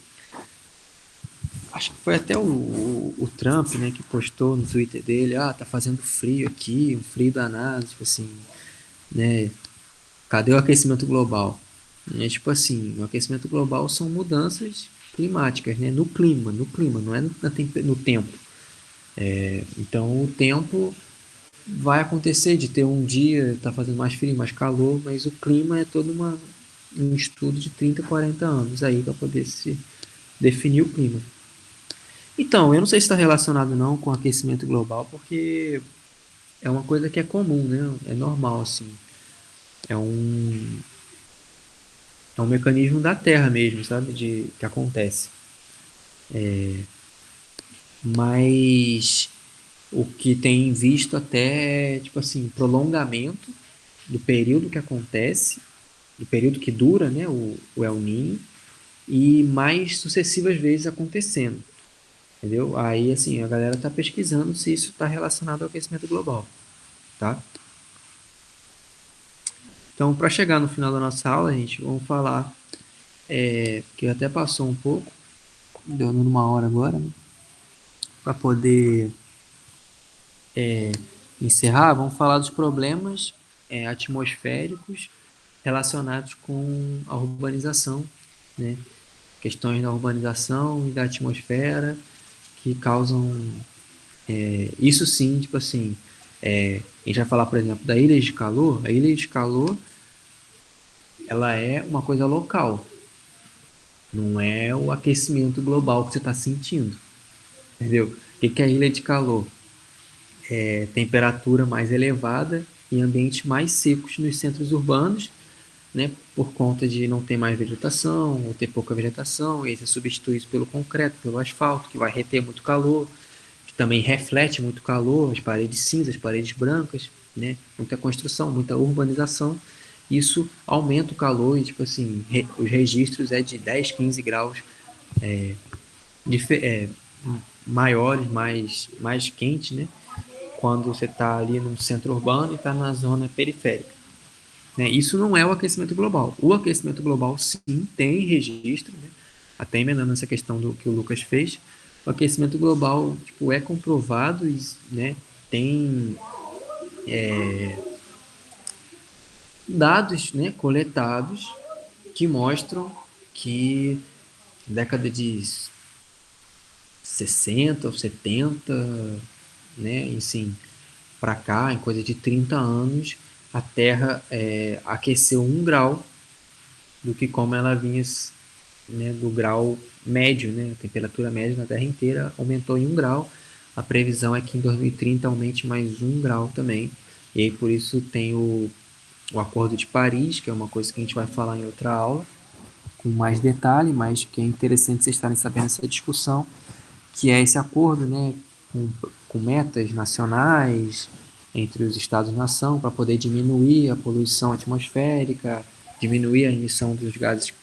acho que foi até o Trump, né, que postou no Twitter dele, tá fazendo frio aqui, um frio danado, tipo assim, né? Cadê o aquecimento global? É tipo assim, o aquecimento global são mudanças climáticas, né? No clima, não é no tempo. Então o tempo vai acontecer de ter um dia, tá fazendo mais frio, mais calor, mas o clima é todo um estudo de 30, 40 anos aí para poder se definir o clima. Então, eu não sei se está relacionado não com o aquecimento global, porque é uma coisa que é comum, né? É normal, assim. É um, é um mecanismo da Terra mesmo, sabe? Que acontece. Mas o que tem visto até, tipo assim, prolongamento do período que acontece, do período que dura, né, o El Niño, e mais sucessivas vezes acontecendo, entendeu? Aí, assim, a galera tá pesquisando se isso está relacionado ao aquecimento global, tá? Então, para chegar no final da nossa aula, gente, vamos falar, que até passou um pouco, deu numa hora agora, né, para poder encerrar, vamos falar dos problemas atmosféricos relacionados com a urbanização, né? Questões da urbanização e da atmosfera que causam isso sim, tipo assim, a gente vai falar, por exemplo, da ilha de calor. A ilha de calor, ela é uma coisa local, não é o aquecimento global que você está sentindo, entendeu? O que é a ilha de calor? Temperatura mais elevada em ambientes mais secos nos centros urbanos, né, por conta de não ter mais vegetação, ou ter pouca vegetação, e aí você substitui isso pelo concreto, pelo asfalto, que vai reter muito calor, que também reflete muito calor, as paredes cinzas, as paredes brancas, né, muita construção, muita urbanização, isso aumenta o calor e, tipo assim, os registros é de 10, 15 graus é, maiores, mais quentes, né, quando você está ali no centro urbano e está na zona periférica. Né? Isso não é o aquecimento global. O aquecimento global, sim, tem registro, né? Até emendando essa questão do que o Lucas fez. O aquecimento global tipo, é comprovado, né? Tem dados, né, coletados que mostram que na década de 60 ou 70, né, assim, para cá, em coisa de 30 anos, a Terra aqueceu 1 grau do que como ela vinha, né, do grau médio, né, a temperatura média na Terra inteira aumentou em 1 grau. A previsão é que em 2030 aumente mais 1 grau também. E aí por isso tem o Acordo de Paris, que é uma coisa que a gente vai falar em outra aula, com mais detalhe, mas que é interessante vocês estarem sabendo essa discussão, que é esse acordo, né, com metas nacionais entre os estados-nação para poder diminuir a poluição atmosférica, diminuir a emissão dos gases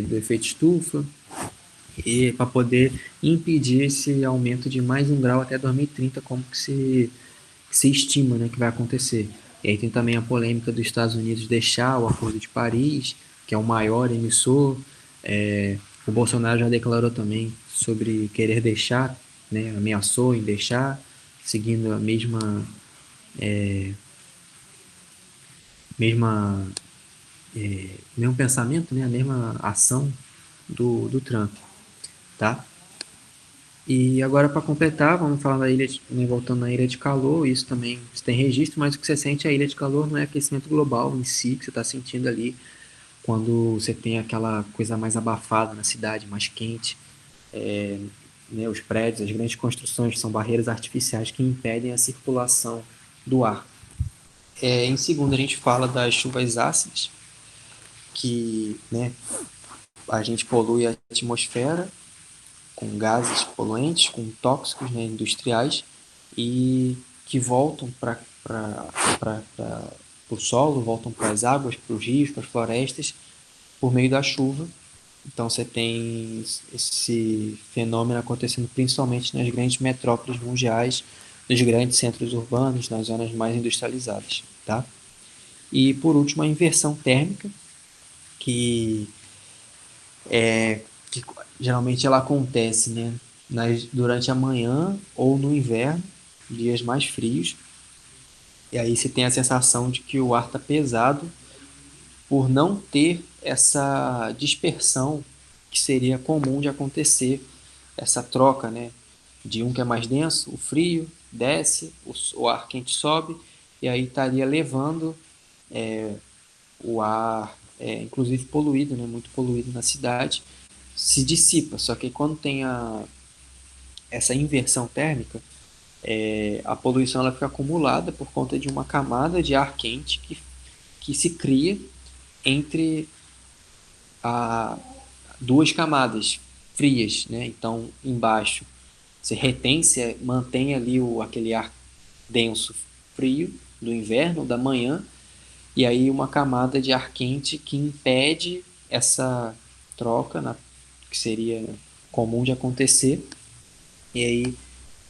do efeito estufa e para poder impedir esse aumento de mais 1 grau até 2030, como que se estima, né, que vai acontecer. E aí tem também a polêmica dos Estados Unidos deixar o Acordo de Paris, que é o maior emissor. O Bolsonaro já declarou também sobre querer deixar, né, ameaçou em deixar, seguindo a mesma mesmo pensamento, né, a mesma ação do Trump, tá? E agora, para completar, vamos falar da ilha, né, voltando na ilha de calor, isso também você tem registro, mas o que você sente a ilha de calor não é aquecimento global em si, que você está sentindo ali quando você tem aquela coisa mais abafada na cidade, mais quente, né, os prédios, as grandes construções são barreiras artificiais que impedem a circulação do ar. Em segundo, a gente fala das chuvas ácidas, que, né, a gente polui a atmosfera com gases poluentes, com tóxicos, né, industriais, e que voltam para o solo, voltam para as águas, para os rios, para as florestas, por meio da chuva. Então você tem esse fenômeno acontecendo principalmente nas grandes metrópoles mundiais, nos grandes centros urbanos, nas zonas mais industrializadas. Tá? E por último, a inversão térmica, que que geralmente ela acontece, né, durante a manhã ou no inverno, dias mais frios, e aí você tem a sensação de que o ar está pesado por não ter essa dispersão que seria comum de acontecer, essa troca, né, de um que é mais denso, o frio desce, o ar quente sobe, e aí estaria levando o ar, inclusive poluído, né, muito poluído na cidade, se dissipa. Só que quando tem essa inversão térmica, a poluição ela fica acumulada por conta de uma camada de ar quente que se cria entre a, duas camadas frias, né? Então, embaixo você retém, você mantém ali aquele ar denso frio do inverno, da manhã, e aí uma camada de ar quente que impede essa troca, que seria comum de acontecer, e aí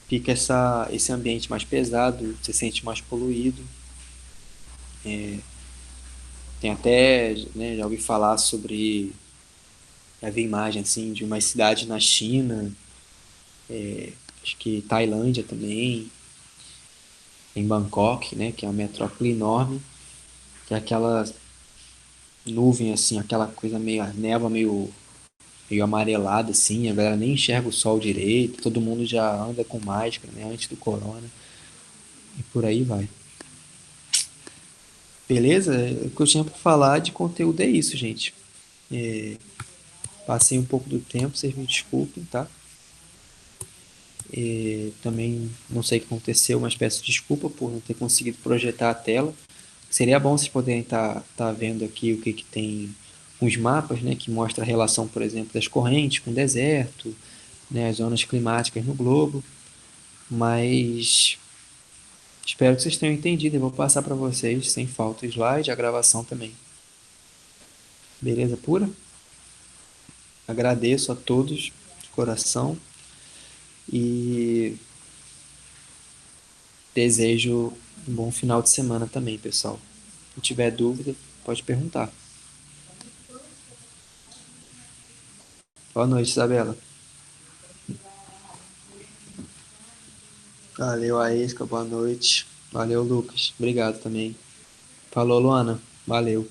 fica esse ambiente mais pesado, você sente mais poluído. Tem até, né, já ouvi falar sobre, já vi imagem assim, de uma cidade na China, acho que Tailândia também, em Bangkok, né, que é uma metrópole enorme, que é aquela nuvem assim, aquela coisa meio, a névoa meio amarelada assim, a galera nem enxerga o sol direito, todo mundo já anda com máscara, né, antes do corona, e por aí vai. Beleza? O que eu tinha para falar de conteúdo é isso, gente. Passei um pouco do tempo, vocês me desculpem, tá? Também não sei o que aconteceu, mas peço desculpa por não ter conseguido projetar a tela. Seria bom vocês poderem estar vendo aqui o que, que tem os mapas, né, que mostra a relação, por exemplo, das correntes com o deserto, né, as zonas climáticas no globo, mas espero que vocês tenham entendido. Eu vou passar para vocês sem falta o slide, a gravação também. Beleza pura? Agradeço a todos de coração e desejo um bom final de semana também, pessoal. Se tiver dúvida, pode perguntar. Boa noite, Isabela. Valeu, Aisca. Boa noite. Valeu, Lucas. Obrigado também. Falou, Luana. Valeu.